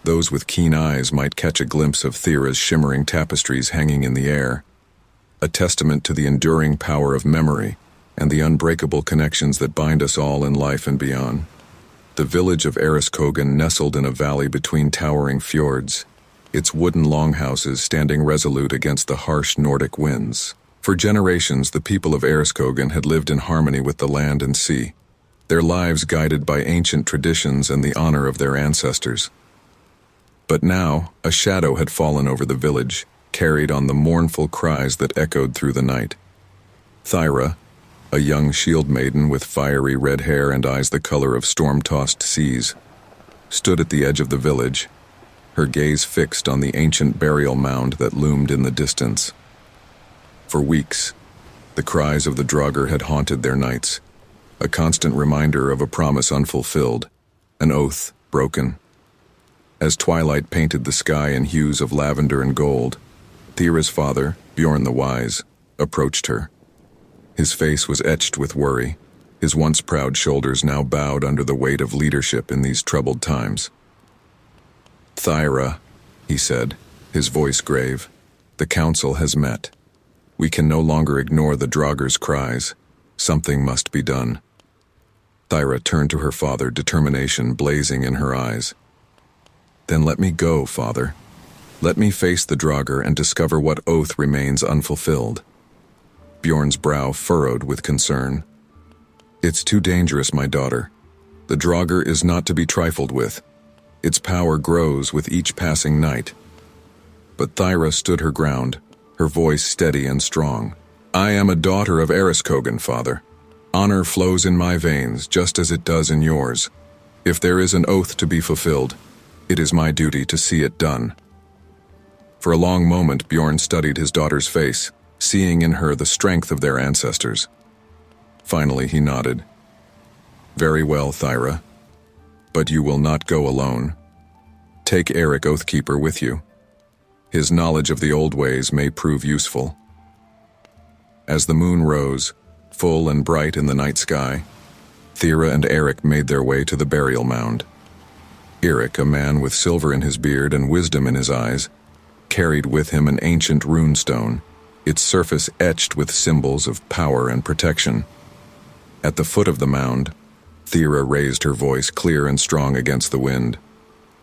those with keen eyes might catch a glimpse of Thera's shimmering tapestries hanging in the air, a testament to the enduring power of memory and the unbreakable connections that bind us all in life and beyond. The village of Eriskogan nestled in a valley between towering fjords, its wooden longhouses standing resolute against the harsh Nordic winds. For generations, the people of Eriskogan had lived in harmony with the land and sea, their lives guided by ancient traditions and the honor of their ancestors. But now, a shadow had fallen over the village, carried on the mournful cries that echoed through the night. Thyra, a young shield maiden with fiery red hair and eyes the color of storm-tossed seas, stood at the edge of the village, her gaze fixed on the ancient burial mound that loomed in the distance. For weeks, the cries of the Draugr had haunted their nights, a constant reminder of a promise unfulfilled, an oath broken. As twilight painted the sky in hues of lavender and gold, Thera's father, Bjorn the Wise, approached her. His face was etched with worry, his once proud shoulders now bowed under the weight of leadership in these troubled times. "Thyra," he said, his voice grave, "the council has met. We can no longer ignore the Draugr's cries. Something must be done." Thyra turned to her father, determination blazing in her eyes. "Then let me go, father. Let me face the Draugr and discover what oath remains unfulfilled." Bjorn's brow furrowed with concern. "It's too dangerous, my daughter. The Draugr is not to be trifled with. Its power grows with each passing night." But Thyra stood her ground, her voice steady and strong. "I am a daughter of Eriskogan, father. Honor flows in my veins just as it does in yours. If there is an oath to be fulfilled, it is my duty to see it done." For a long moment, Bjorn studied his daughter's face, seeing in her the strength of their ancestors. Finally, he nodded. "Very well, Thyra. But you will not go alone. Take Eric Oathkeeper with you. His knowledge of the old ways may prove useful." As the moon rose, full and bright in the night sky, Thera and Eric made their way to the burial mound. Eric, a man with silver in his beard and wisdom in his eyes, carried with him an ancient runestone, its surface etched with symbols of power and protection. At the foot of the mound, Thera raised her voice clear and strong against the wind.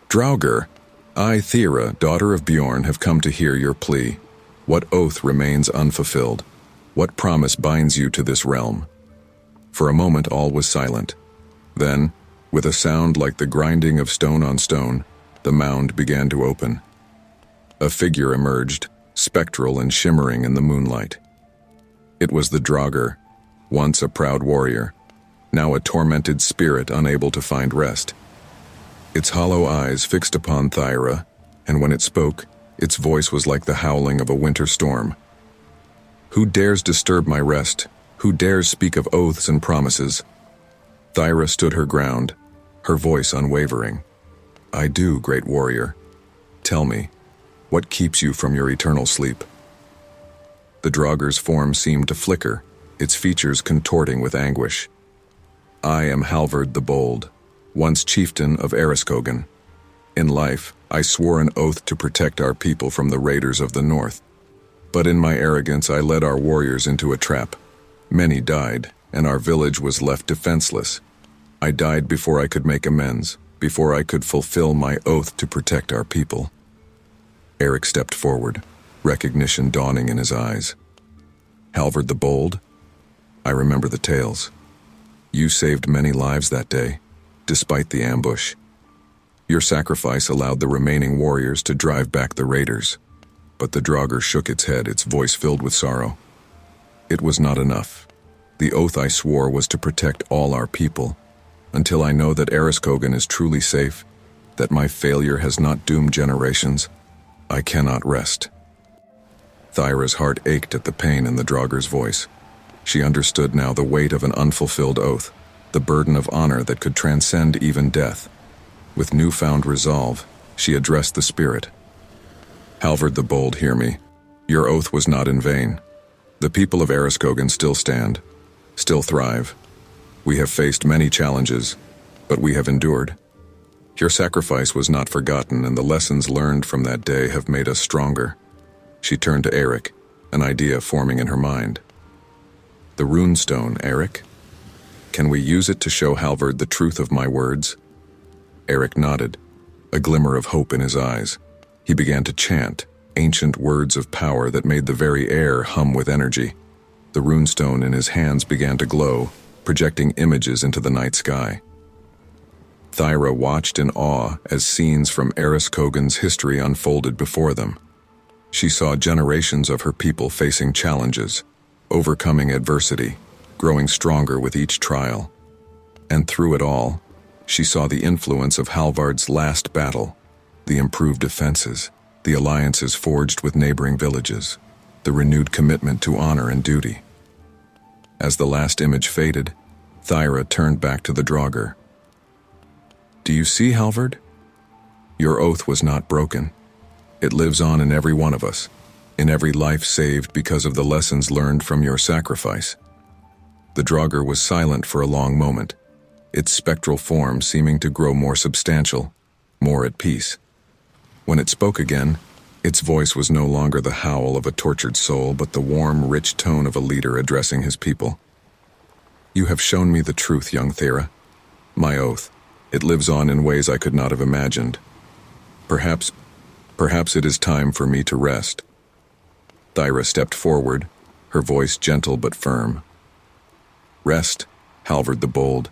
"Draugr, I, Thera, daughter of Bjorn, have come to hear your plea. What oath remains unfulfilled? What promise binds you to this realm?" For a moment all was silent. Then, with a sound like the grinding of stone on stone, the mound began to open. A figure emerged, spectral and shimmering in the moonlight. It was the Draugr, once a proud warrior, now a tormented spirit unable to find rest. Its hollow eyes fixed upon Thyra, and when it spoke, its voice was like the howling of a winter storm. "Who dares disturb my rest? Who dares speak of oaths and promises?" Thyra stood her ground, her voice unwavering. "I do, great warrior. Tell me, what keeps you from your eternal sleep?" The Draugr's form seemed to flicker, its features contorting with anguish. "I am Halvard the Bold, once chieftain of Ereskogin. In life, I swore an oath to protect our people from the raiders of the north. But in my arrogance, I led our warriors into a trap. Many died, and our village was left defenseless. I died before I could make amends, before I could fulfill my oath to protect our people." Eric stepped forward, recognition dawning in his eyes. "Halvard the Bold? I remember the tales. You saved many lives that day, despite the ambush. Your sacrifice allowed the remaining warriors to drive back the raiders." But the Draugr shook its head, its voice filled with sorrow. "It was not enough. The oath I swore was to protect all our people. Until I know that Ereskogin is truly safe, that my failure has not doomed generations, I cannot rest." Thyra's heart ached at the pain in the Draugr's voice. She understood now the weight of an unfulfilled oath, the burden of honor that could transcend even death. With newfound resolve, she addressed the spirit. "Halvard the Bold, hear me. Your oath was not in vain. The people of Ereskogin still stand, still thrive. We have faced many challenges, but we have endured. Your sacrifice was not forgotten, and the lessons learned from that day have made us stronger." She turned to Eric, an idea forming in her mind. "The runestone, Eric? Can we use it to show Halvard the truth of my words?" Eric nodded, a glimmer of hope in his eyes. He began to chant, ancient words of power that made the very air hum with energy. The runestone in his hands began to glow, projecting images into the night sky. Thyra watched in awe as scenes from Ereskogin's history unfolded before them. She saw generations of her people facing challenges, overcoming adversity, growing stronger with each trial. And through it all, she saw the influence of Halvard's last battle, the improved defenses, the alliances forged with neighboring villages, the renewed commitment to honor and duty. As the last image faded, Thyra turned back to the Draugr. "Do you see, Halvard? Your oath was not broken. It lives on in every one of us, in every life saved because of the lessons learned from your sacrifice." The Draugr was silent for a long moment, its spectral form seeming to grow more substantial, more at peace. When it spoke again, its voice was no longer the howl of a tortured soul, but the warm, rich tone of a leader addressing his people. "You have shown me the truth, young Thyra. My oath, it lives on in ways I could not have imagined. Perhaps it is time for me to rest." Thyra stepped forward, her voice gentle but firm. "Rest, Halvard the Bold.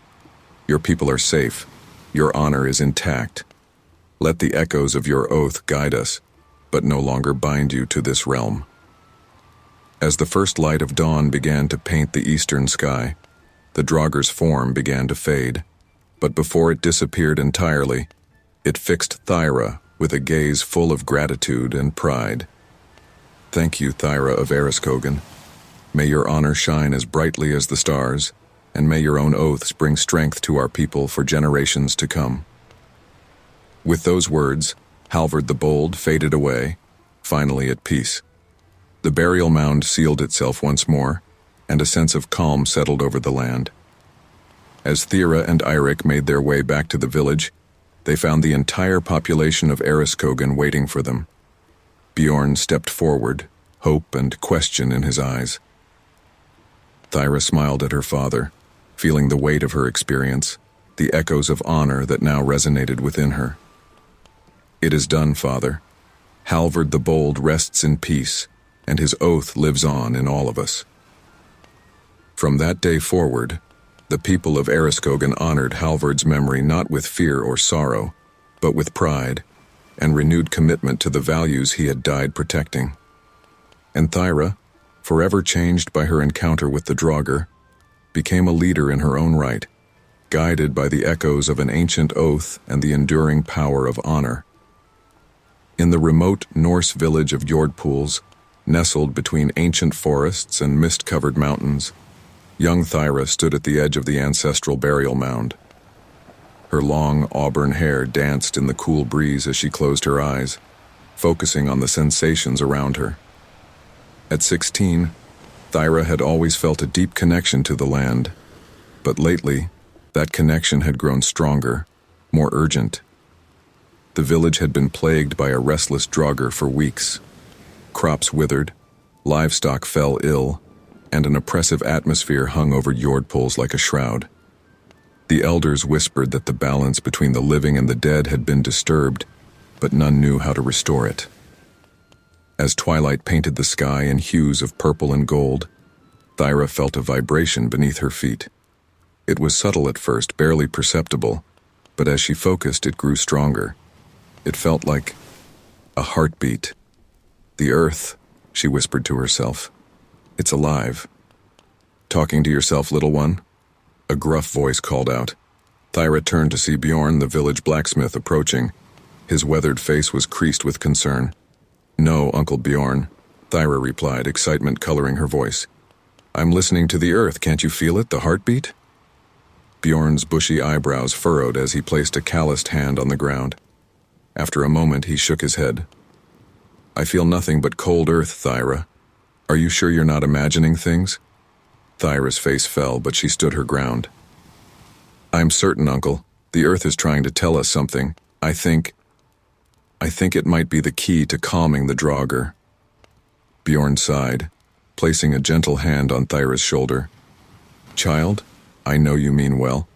Your people are safe. Your honor is intact. Let the echoes of your oath guide us, but no longer bind you to this realm." As the first light of dawn began to paint the eastern sky, the Draugr's form began to fade, but before it disappeared entirely, it fixed Thyra with a gaze full of gratitude and pride. "Thank you, Thyra of Ereskogin. May your honor shine as brightly as the stars, and may your own oaths bring strength to our people for generations to come." With those words, Halvard the Bold faded away, finally at peace. The burial mound sealed itself once more, and a sense of calm settled over the land. As Thyra and Eirik made their way back to the village, they found the entire population of Ereskogin waiting for them. Bjorn stepped forward, hope and question in his eyes. Thyra smiled at her father, feeling the weight of her experience, the echoes of honor that now resonated within her. "It is done, Father. Halvard the Bold rests in peace, and his oath lives on in all of us." From that day forward, the people of Ereskogin honored Halvard's memory not with fear or sorrow, but with pride and renewed commitment to the values he had died protecting. And Thyra, forever changed by her encounter with the Draugr, became a leader in her own right, guided by the echoes of an ancient oath and the enduring power of honor. In the remote Norse village of Jordpools, nestled between ancient forests and mist-covered mountains, young Thyra stood at the edge of the ancestral burial mound. Her long auburn hair danced in the cool breeze as she closed her eyes, focusing on the sensations around her. At 16, Thyra had always felt a deep connection to the land, but lately, that connection had grown stronger, more urgent. The village had been plagued by a restless Draugr for weeks. Crops withered, livestock fell ill, and an oppressive atmosphere hung over Jordpools like a shroud. The elders whispered that the balance between the living and the dead had been disturbed, but none knew how to restore it. As twilight painted the sky in hues of purple and gold, Thyra felt a vibration beneath her feet. It was subtle at first, barely perceptible, but as she focused, it grew stronger. It felt like a heartbeat. "The earth," she whispered to herself. "It's alive." "Talking to yourself, little one?" A gruff voice called out. Thyra turned to see Bjorn, the village blacksmith, approaching. His weathered face was creased with concern. "No, Uncle Bjorn," Thyra replied, excitement coloring her voice. "I'm listening to the earth. Can't you feel it, the heartbeat?" Bjorn's bushy eyebrows furrowed as he placed a calloused hand on the ground. After a moment, he shook his head. "I feel nothing but cold earth, Thyra. Are you sure you're not imagining things?" Thyra's face fell, but she stood her ground. "I'm certain, Uncle. The earth is trying to tell us something. I think it might be the key to calming the Draugr." Bjorn sighed, placing a gentle hand on Thyra's shoulder. "Child, I know you mean well,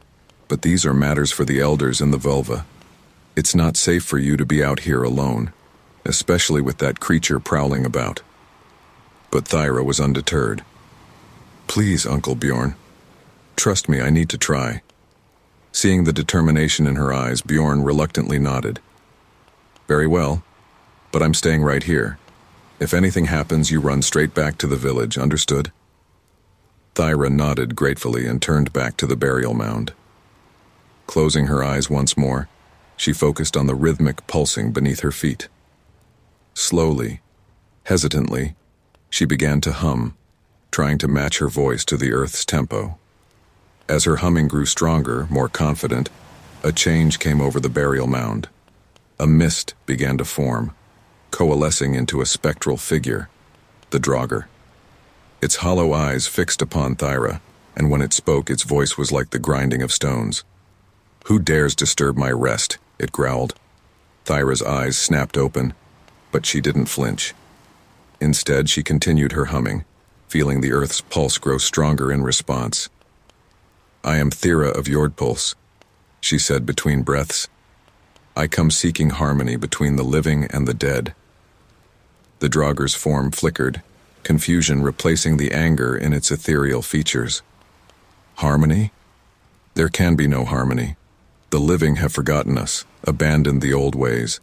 but these are matters for the elders in the vulva. It's not safe for you to be out here alone, especially with that creature prowling about." But Thyra was undeterred. "Please, Uncle Bjorn. Trust me, I need to try." Seeing the determination in her eyes, Bjorn reluctantly nodded. "Very well, but I'm staying right here. If anything happens, you run straight back to the village, understood?" Thyra nodded gratefully and turned back to the burial mound. Closing her eyes once more, she focused on the rhythmic pulsing beneath her feet. Slowly, hesitantly, she began to hum, trying to match her voice to the earth's tempo. As her humming grew stronger, more confident, a change came over the burial mound. A mist began to form, coalescing into a spectral figure, the Draugr. Its hollow eyes fixed upon Thyra, and when it spoke, its voice was like the grinding of stones. "Who dares disturb my rest?" it growled. Thyra's eyes snapped open, but she didn't flinch. Instead, she continued her humming, feeling the earth's pulse grow stronger in response. "I am Thyra of Jordpools," she said between breaths. "I come seeking harmony between the living and the dead." The Draugr's form flickered, confusion replacing the anger in its ethereal features. "Harmony? There can be no harmony. The living have forgotten us, abandoned the old ways.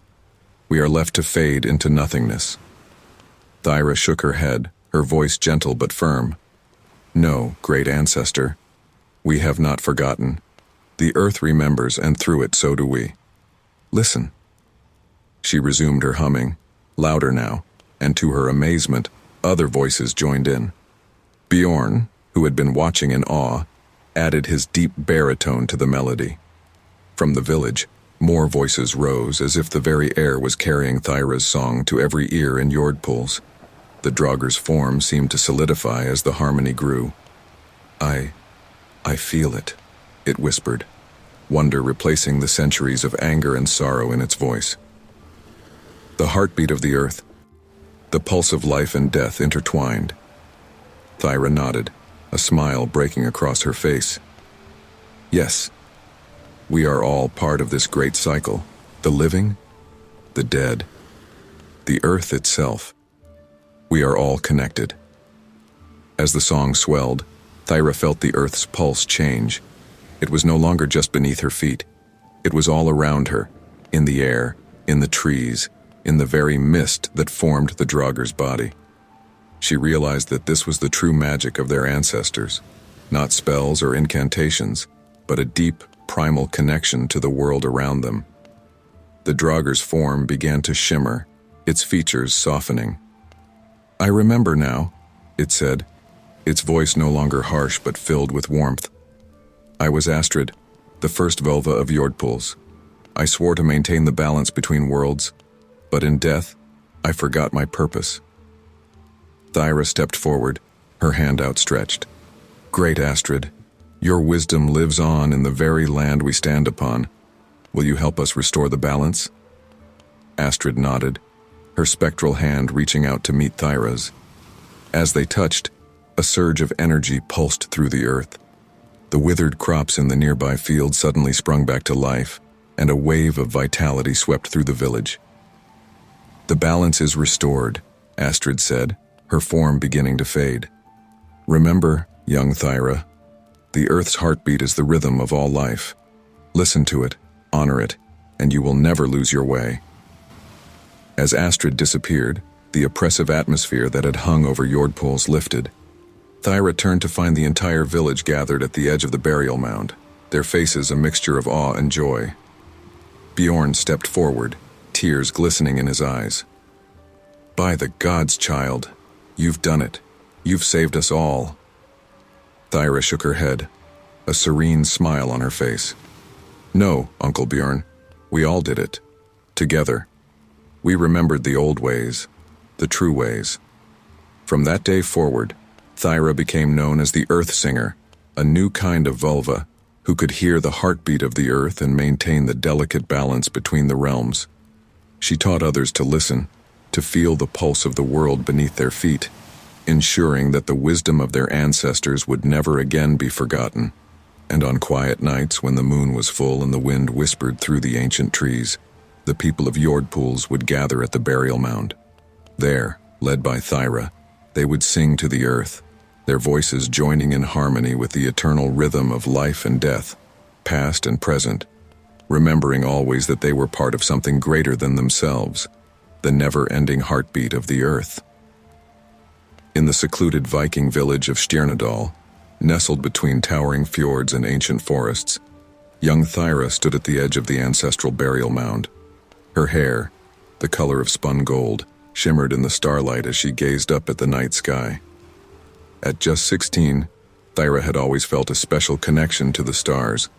We are left to fade into nothingness." Thyra shook her head, her voice gentle but firm. "No, great ancestor. We have not forgotten. The earth remembers, and through it so do we. Listen." She resumed her humming, louder now, and to her amazement, other voices joined in. Bjorn, who had been watching in awe, added his deep baritone to the melody. From the village, more voices rose as if the very air was carrying Thyra's song to every ear in Jordpools. The Draugr's form seemed to solidify as the harmony grew. I feel it," it whispered, wonder replacing the centuries of anger and sorrow in its voice. "The heartbeat of the earth, the pulse of life and death intertwined." Thyra nodded, a smile breaking across her face. "Yes, we are all part of this great cycle, the living, the dead, the earth itself. We are all connected." As the song swelled, Thyra felt the earth's pulse change. It was no longer just beneath her feet. It was all around her, in the air, in the trees, in the very mist that formed the Draugr's body. She realized that this was the true magic of their ancestors, not spells or incantations, but a deep, primal connection to the world around them. The Draugr's form began to shimmer, its features softening. "I remember now," it said, its voice no longer harsh but filled with warmth. "I was Astrid, the first Volva of Jordpuls. I swore to maintain the balance between worlds, but in death, I forgot my purpose." Thyra stepped forward, her hand outstretched. "Great Astrid, your wisdom lives on in the very land we stand upon. Will you help us restore the balance?" Astrid nodded, her spectral hand reaching out to meet Thyra's. As they touched, a surge of energy pulsed through the earth. The withered crops in the nearby field suddenly sprung back to life, and a wave of vitality swept through the village. "The balance is restored," Astrid said, her form beginning to fade. "Remember, young Thyra, the earth's heartbeat is the rhythm of all life. Listen to it, honor it, and you will never lose your way." As Astrid disappeared, the oppressive atmosphere that had hung over Jordpuls lifted. Thyra turned to find the entire village gathered at the edge of the burial mound, their faces a mixture of awe and joy. Bjorn stepped forward, tears glistening in his eyes. "By the gods, child, you've done it. You've saved us all." Thyra shook her head, a serene smile on her face. "No, Uncle Bjorn, we all did it. Together. We remembered the old ways, the true ways." From that day forward, Thyra became known as the Earth Singer, a new kind of Volva who could hear the heartbeat of the earth and maintain the delicate balance between the realms. She taught others to listen, to feel the pulse of the world beneath their feet, ensuring that the wisdom of their ancestors would never again be forgotten. And on quiet nights when the moon was full and the wind whispered through the ancient trees, the people of Jordpuls would gather at the burial mound. There, led by Thyra, they would sing to the earth, their voices joining in harmony with the eternal rhythm of life and death, past and present, remembering always that they were part of something greater than themselves, the never-ending heartbeat of the earth. In the secluded Viking village of Stjernadal, nestled between towering fjords and ancient forests, young Thyra stood at the edge of the ancestral burial mound. Her hair, the color of spun gold, shimmered in the starlight as she gazed up at the night sky. At just 16, Thyra had always felt a special connection to the stars,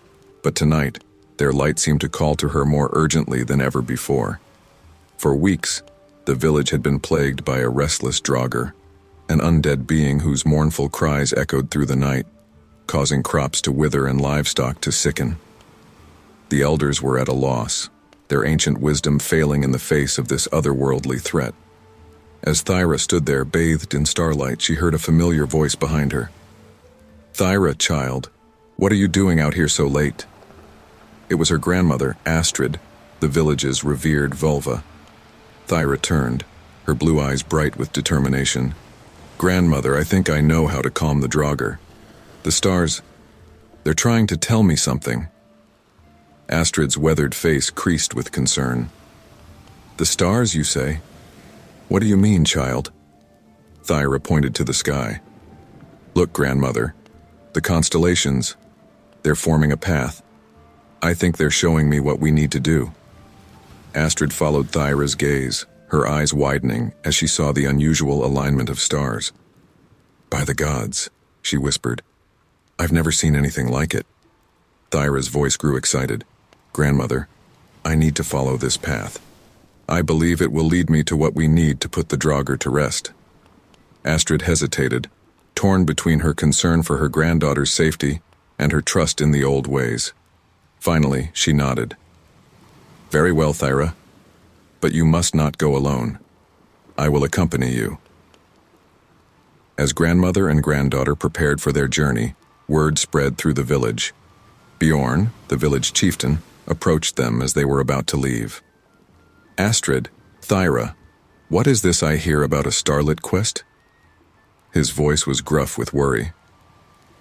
but tonight, their light seemed to call to her more urgently than ever before. For weeks, the village had been plagued by a restless Draugr, an undead being whose mournful cries echoed through the night, causing crops to wither and livestock to sicken. The elders were at a loss, their ancient wisdom failing in the face of this otherworldly threat. As Thyra stood there bathed in starlight, she heard a familiar voice behind her. "Thyra, child, what are you doing out here so late?" It was her grandmother, Astrid, the village's revered Volva. Thyra turned, her blue eyes bright with determination. "Grandmother, I think I know how to calm the Draugr. The stars, they're trying to tell me something." Astrid's weathered face creased with concern. "The stars, you say? What do you mean, child?" Thyra pointed to the sky. "Look, grandmother, the constellations, they're forming a path. I think they're showing me what we need to do." Astrid followed Thyra's gaze, her eyes widening as she saw the unusual alignment of stars. "By the gods," she whispered. "I've never seen anything like it." Thyra's voice grew excited. "Grandmother, I need to follow this path. I believe it will lead me to what we need to put the Draugr to rest." Astrid hesitated, torn between her concern for her granddaughter's safety and her trust in the old ways. Finally, she nodded. "Very well, Thyra, but you must not go alone. I will accompany you." As grandmother and granddaughter prepared for their journey, word spread through the village. Bjorn, the village chieftain, approached them as they were about to leave. "Astrid, Thyra, what is this I hear about a starlit quest?" His voice was gruff with worry.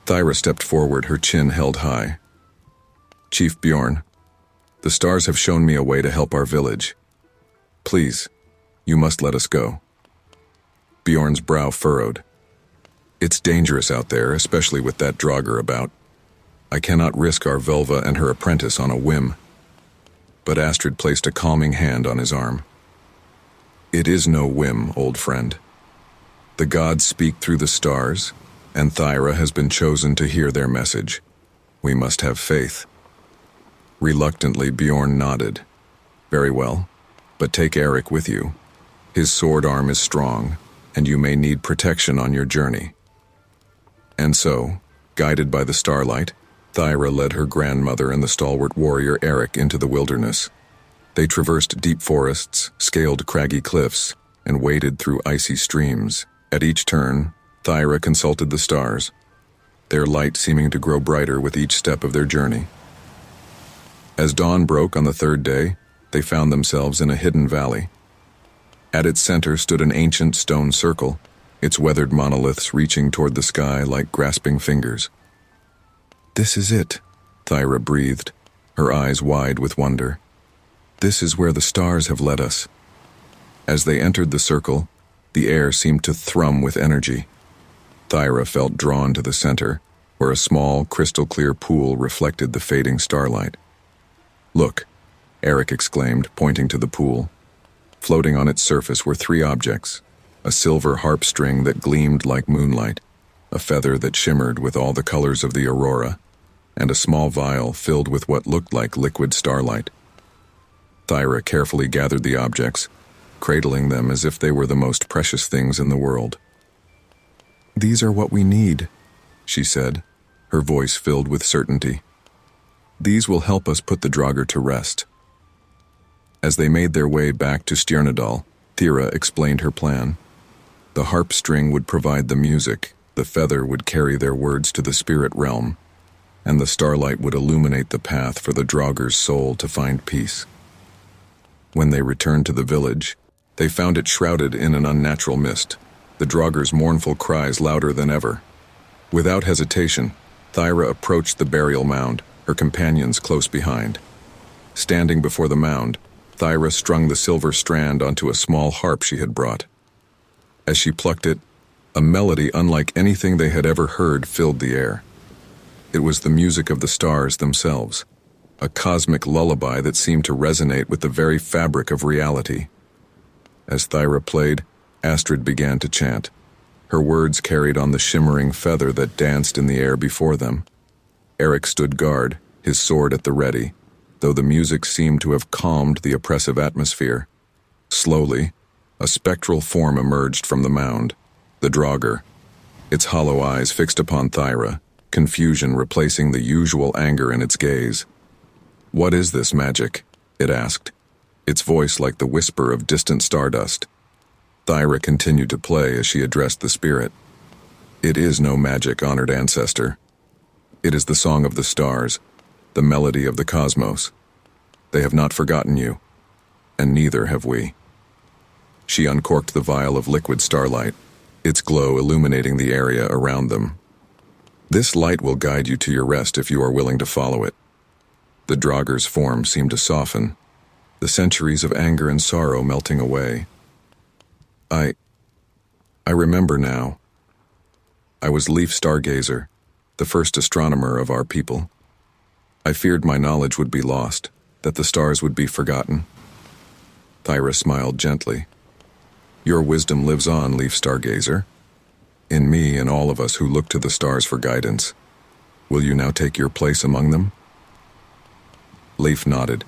Thyra stepped forward, her chin held high. "Chief Bjorn, the stars have shown me a way to help our village. Please, you must let us go." Bjorn's brow furrowed. It's dangerous out there, especially with that Draugr about. I cannot risk our Velva and her apprentice on a whim. But Astrid placed a calming hand on his arm. It is no whim, old friend. The gods speak through the stars, and Thyra has been chosen to hear their message. We must have faith. Reluctantly, Bjorn nodded. Very well, but take Eric with you. His sword arm is strong, and you may need protection on your journey. And so, guided by the starlight, Thyra led her grandmother and the stalwart warrior Eric into the wilderness. They traversed deep forests, scaled craggy cliffs, and waded through icy streams. At each turn, Thyra consulted the stars, their light seeming to grow brighter with each step of their journey. As dawn broke on the third day, they found themselves in a hidden valley. At its center stood an ancient stone circle, its weathered monoliths reaching toward the sky like grasping fingers. This is it, Thyra breathed, her eyes wide with wonder. This is where the stars have led us. As they entered the circle, the air seemed to thrum with energy. Thyra felt drawn to the center, where a small, crystal-clear pool reflected the fading starlight. Look, Eric exclaimed, pointing to the pool. Floating on its surface were three objects: a silver harp string that gleamed like moonlight, a feather that shimmered with all the colors of the aurora, and a small vial filled with what looked like liquid starlight. Thyra carefully gathered the objects, cradling them as if they were the most precious things in the world. These are what we need, she said, her voice filled with certainty. These will help us put the Draugr to rest. As they made their way back to Stjernadal, Thyra explained her plan. The harp string would provide the music, the feather would carry their words to the spirit realm, and the starlight would illuminate the path for the Draugr's soul to find peace. When they returned to the village, they found it shrouded in an unnatural mist, the Draugr's mournful cries louder than ever. Without hesitation, Thyra approached the burial mound, her companions close behind. Standing before the mound, Thyra strung the silver strand onto a small harp she had brought. As she plucked it, a melody unlike anything they had ever heard filled the air. It was the music of the stars themselves, a cosmic lullaby that seemed to resonate with the very fabric of reality. As Thyra played, Astrid began to chant. Her words carried on the shimmering feather that danced in the air before them. Eric stood guard, his sword at the ready, though the music seemed to have calmed the oppressive atmosphere. Slowly, a spectral form emerged from the mound, the Draugr, its hollow eyes fixed upon Thyra, confusion replacing the usual anger in its gaze. "What is this magic?" it asked, its voice like the whisper of distant stardust. Thyra continued to play as she addressed the spirit. "It is no magic, honored ancestor. It is the song of the stars, the melody of the cosmos. They have not forgotten you, and neither have we." She uncorked the vial of liquid starlight, its glow illuminating the area around them. "This light will guide you to your rest if you are willing to follow it." The Draugr's form seemed to soften, the centuries of anger and sorrow melting away. I remember now. I was Leaf Stargazer, the first astronomer of our people. I feared my knowledge would be lost, that the stars would be forgotten. Thyra smiled gently. "Your wisdom lives on, Leaf Stargazer, in me and all of us who look to the stars for guidance. Will you now take your place among them?" Leif nodded,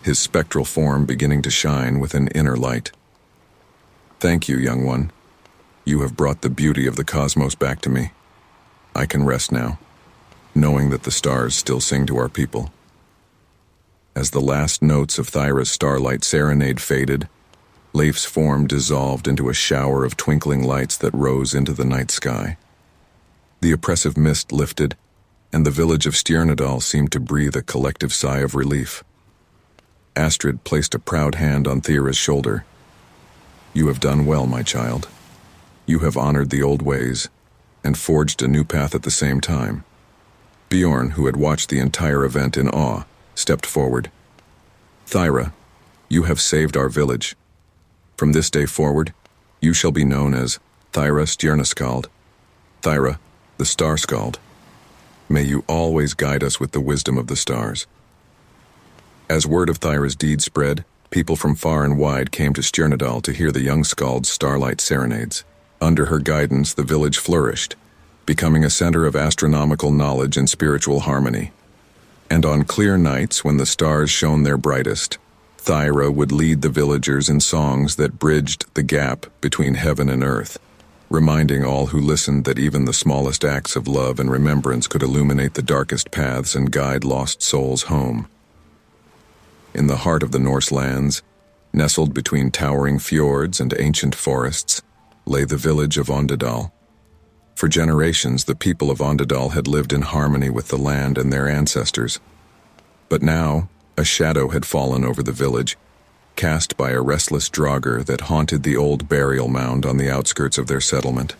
his spectral form beginning to shine with an inner light. "Thank you, young one. You have brought the beauty of the cosmos back to me. I can rest now, knowing that the stars still sing to our people." As the last notes of Thyra's starlight serenade faded, Leif's form dissolved into a shower of twinkling lights that rose into the night sky. The oppressive mist lifted, and the village of Stjernadal seemed to breathe a collective sigh of relief. Astrid placed a proud hand on Thyra's shoulder. "You have done well, my child. You have honored the old ways, and forged a new path at the same time." Bjorn, who had watched the entire event in awe, stepped forward. "Thyra, you have saved our village. From this day forward, You shall be known as Thyra Stjernaskald, Thyra, the Star Skald. May you always guide us with the wisdom of the stars. As word of Thyra's deed spread, people from far and wide came to Stjernadal to hear the young Skald's starlight serenades. Under her guidance, the village flourished, becoming a center of astronomical knowledge and spiritual harmony. And on clear nights, when the stars shone their brightest, Thyra would lead the villagers in songs that bridged the gap between heaven and earth, reminding all who listened that even the smallest acts of love and remembrance could illuminate the darkest paths and guide lost souls home. In the heart of the Norse lands, nestled between towering fjords and ancient forests, lay the village of Ondadal. For generations, the people of Ondadal had lived in harmony with the land and their ancestors. But now, a shadow had fallen over the village, cast by a restless draugr that haunted the old burial mound on the outskirts of their settlement.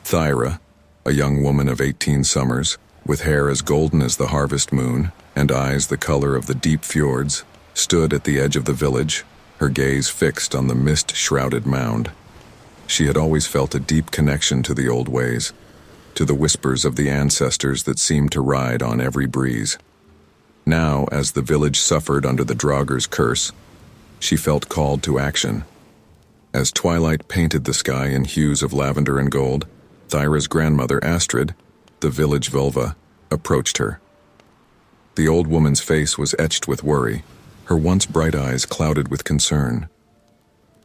Thyra, a young woman of 18 summers, with hair as golden as the harvest moon and eyes the color of the deep fjords, stood at the edge of the village, her gaze fixed on the mist-shrouded mound. She had always felt a deep connection to the old ways, to the whispers of the ancestors that seemed to ride on every breeze. Now, as the village suffered under the draugr's curse, she felt called to action. As twilight painted the sky in hues of lavender and gold, Thyra's grandmother Astrid, the village vulva, approached her. The old woman's face was etched with worry, her once bright eyes clouded with concern.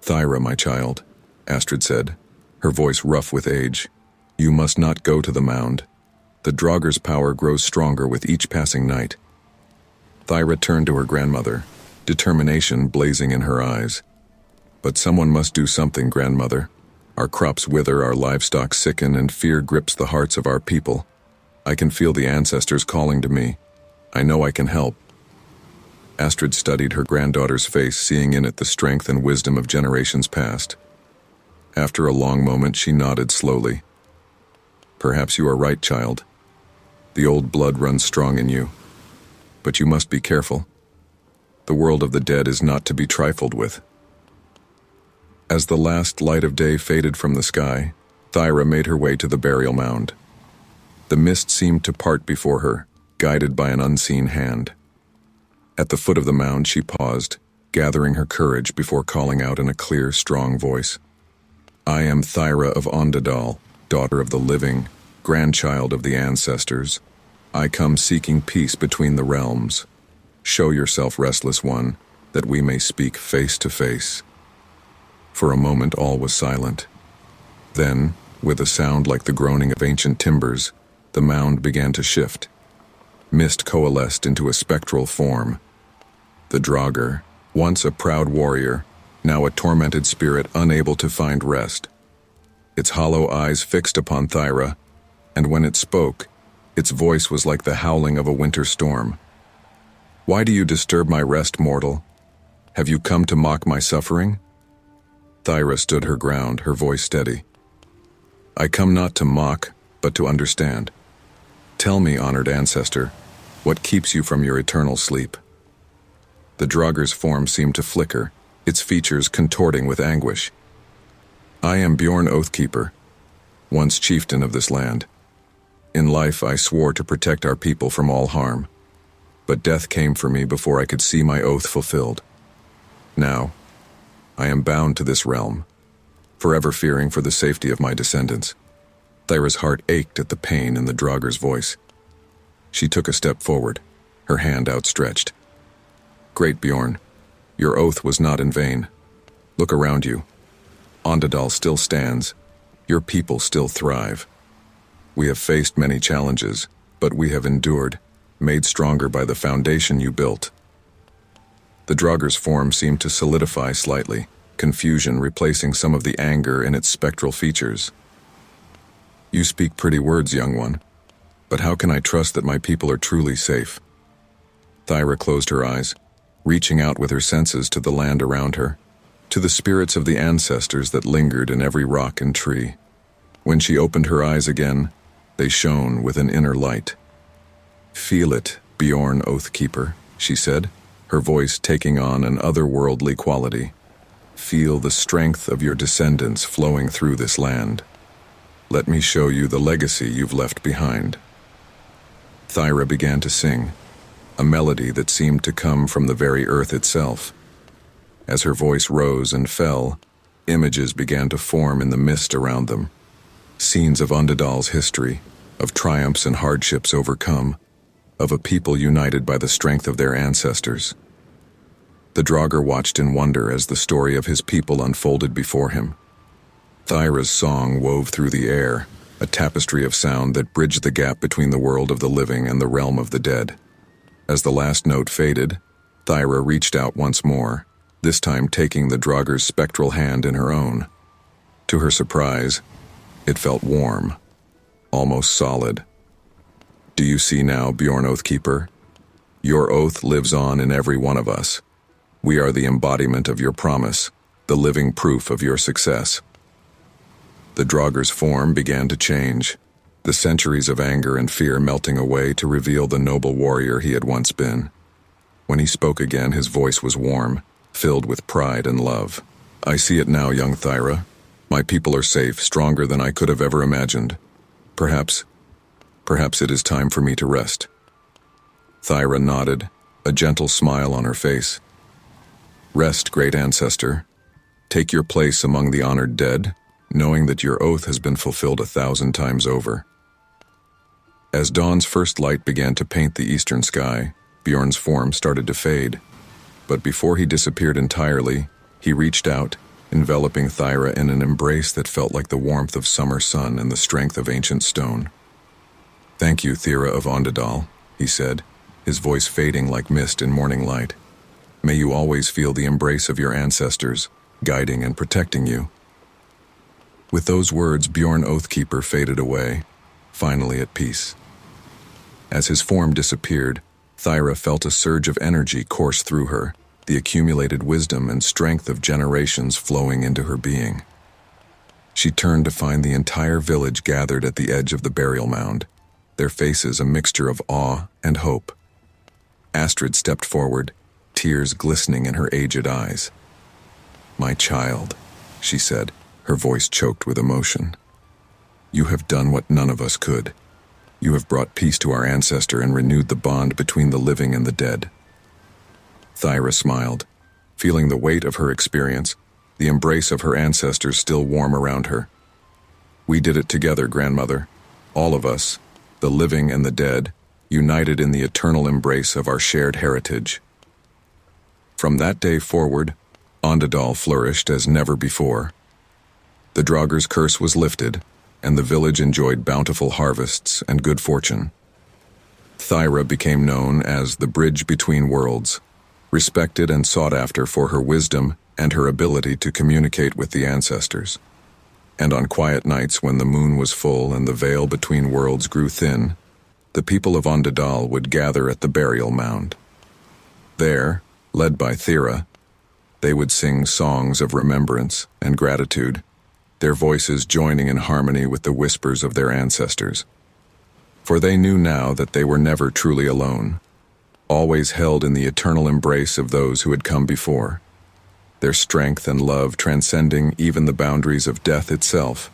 "Thyra, my child," Astrid said, her voice rough with age, "you must not go to the mound. The draugr's power grows stronger with each passing night." Thyra turned to her grandmother, determination blazing in her eyes. "But someone must do something, grandmother. Our crops wither, our livestock sicken, and fear grips the hearts of our people. I can feel the ancestors calling to me. I know I can help." Astrid studied her granddaughter's face, seeing in it the strength and wisdom of generations past. After a long moment, she nodded slowly. "Perhaps you are right, child. The old blood runs strong in you. But you must be careful. The world of the dead is not to be trifled with." As the last light of day faded from the sky, Thyra made her way to the burial mound. The mist seemed to part before her, guided by an unseen hand. At the foot of the mound, she paused, gathering her courage before calling out in a clear, strong voice. "I am Thyra of Ondadal, daughter of the living, grandchild of the ancestors. I come seeking peace between the realms. Show yourself, restless one, that we may speak face to face." For a moment all was silent. Then, with a sound like the groaning of ancient timbers, the mound began to shift. Mist coalesced into a spectral form. The draugr, once a proud warrior, now a tormented spirit unable to find rest. Its hollow eyes fixed upon Thyra, and when it spoke, its voice was like the howling of a winter storm. "Why do you disturb my rest, mortal? Have you come to mock my suffering?" Thyra stood her ground, her voice steady. "I come not to mock, but to understand. Tell me, honored ancestor, what keeps you from your eternal sleep?" The draugr's form seemed to flicker, its features contorting with anguish. "I am Bjorn Oathkeeper, once chieftain of this land. In life I swore to protect our people from all harm, but death came for me before I could see my oath fulfilled. Now, I am bound to this realm, forever fearing for the safety of my descendants." Thyra's heart ached at the pain in the draugr's voice. She took a step forward, her hand outstretched. "Great Bjorn, your oath was not in vain. Look around you. Ondadal still stands. Your people still thrive. We have faced many challenges, but we have endured, made stronger by the foundation you built." The draugr's form seemed to solidify slightly, confusion replacing some of the anger in its spectral features. "You speak pretty words, young one, but how can I trust that my people are truly safe?" Thyra closed her eyes, reaching out with her senses to the land around her, to the spirits of the ancestors that lingered in every rock and tree. When she opened her eyes again, they shone with an inner light. "Feel it, Bjorn Oathkeeper," she said, her voice taking on an otherworldly quality. Feel the strength of your descendants flowing through this land. Let me show you the legacy you've left behind." Thyra began to sing, a melody that seemed to come from the very earth itself. As her voice rose and fell, images began to form in the mist around them. Scenes of Ondadal's history, of triumphs and hardships overcome, of a people united by the strength of their ancestors. The Draugr watched in wonder as the story of his people unfolded before him. Thyra's song wove through the air, a tapestry of sound that bridged the gap between the world of the living and the realm of the dead. As the last note faded, Thyra reached out once more, this time taking the Draugr's spectral hand in her own. To her surprise, it felt warm, almost solid. "Do you see now, Bjorn Oathkeeper? Your oath lives on in every one of us. We are the embodiment of your promise, the living proof of your success." The Draugr's form began to change, the centuries of anger and fear melting away to reveal the noble warrior he had once been. When he spoke again, his voice was warm, filled with pride and love. "I see it now, young Thyra. My people are safe, stronger than I could have ever imagined. Perhaps it is time for me to rest." Thyra nodded, a gentle smile on her face. "Rest, great ancestor. Take your place among the honored dead, knowing that your oath has been fulfilled 1,000 times over." As dawn's first light began to paint the eastern sky, Bjorn's form started to fade. But before he disappeared entirely, he reached out, enveloping Thyra in an embrace that felt like the warmth of summer sun and the strength of ancient stone. "Thank you, Thyra of Ondadal," he said, his voice fading like mist in morning light. "May you always feel the embrace of your ancestors, guiding and protecting you." With those words, Bjorn Oathkeeper faded away, finally at peace. As his form disappeared, Thyra felt a surge of energy course through her, the accumulated wisdom and strength of generations flowing into her being. She turned to find the entire village gathered at the edge of the burial mound, their faces a mixture of awe and hope. Astrid stepped forward, tears glistening in her aged eyes. "My child," she said, her voice choked with emotion. "You have done what none of us could. You have brought peace to our ancestor and renewed the bond between the living and the dead." Thyra smiled, feeling the weight of her experience, the embrace of her ancestors still warm around her. "We did it together, grandmother. All of us, the living and the dead, united in the eternal embrace of our shared heritage." From that day forward, Ondadal flourished as never before. The Draugr's curse was lifted, and the village enjoyed bountiful harvests and good fortune. Thyra became known as the Bridge Between Worlds, respected and sought after for her wisdom and her ability to communicate with the ancestors. And on quiet nights when the moon was full and the veil between worlds grew thin, the people of Ondadal would gather at the burial mound. There, led by Thyra, they would sing songs of remembrance and gratitude, their voices joining in harmony with the whispers of their ancestors. For they knew now that they were never truly alone, always held in the eternal embrace of those who had come before, their strength and love transcending even the boundaries of death itself.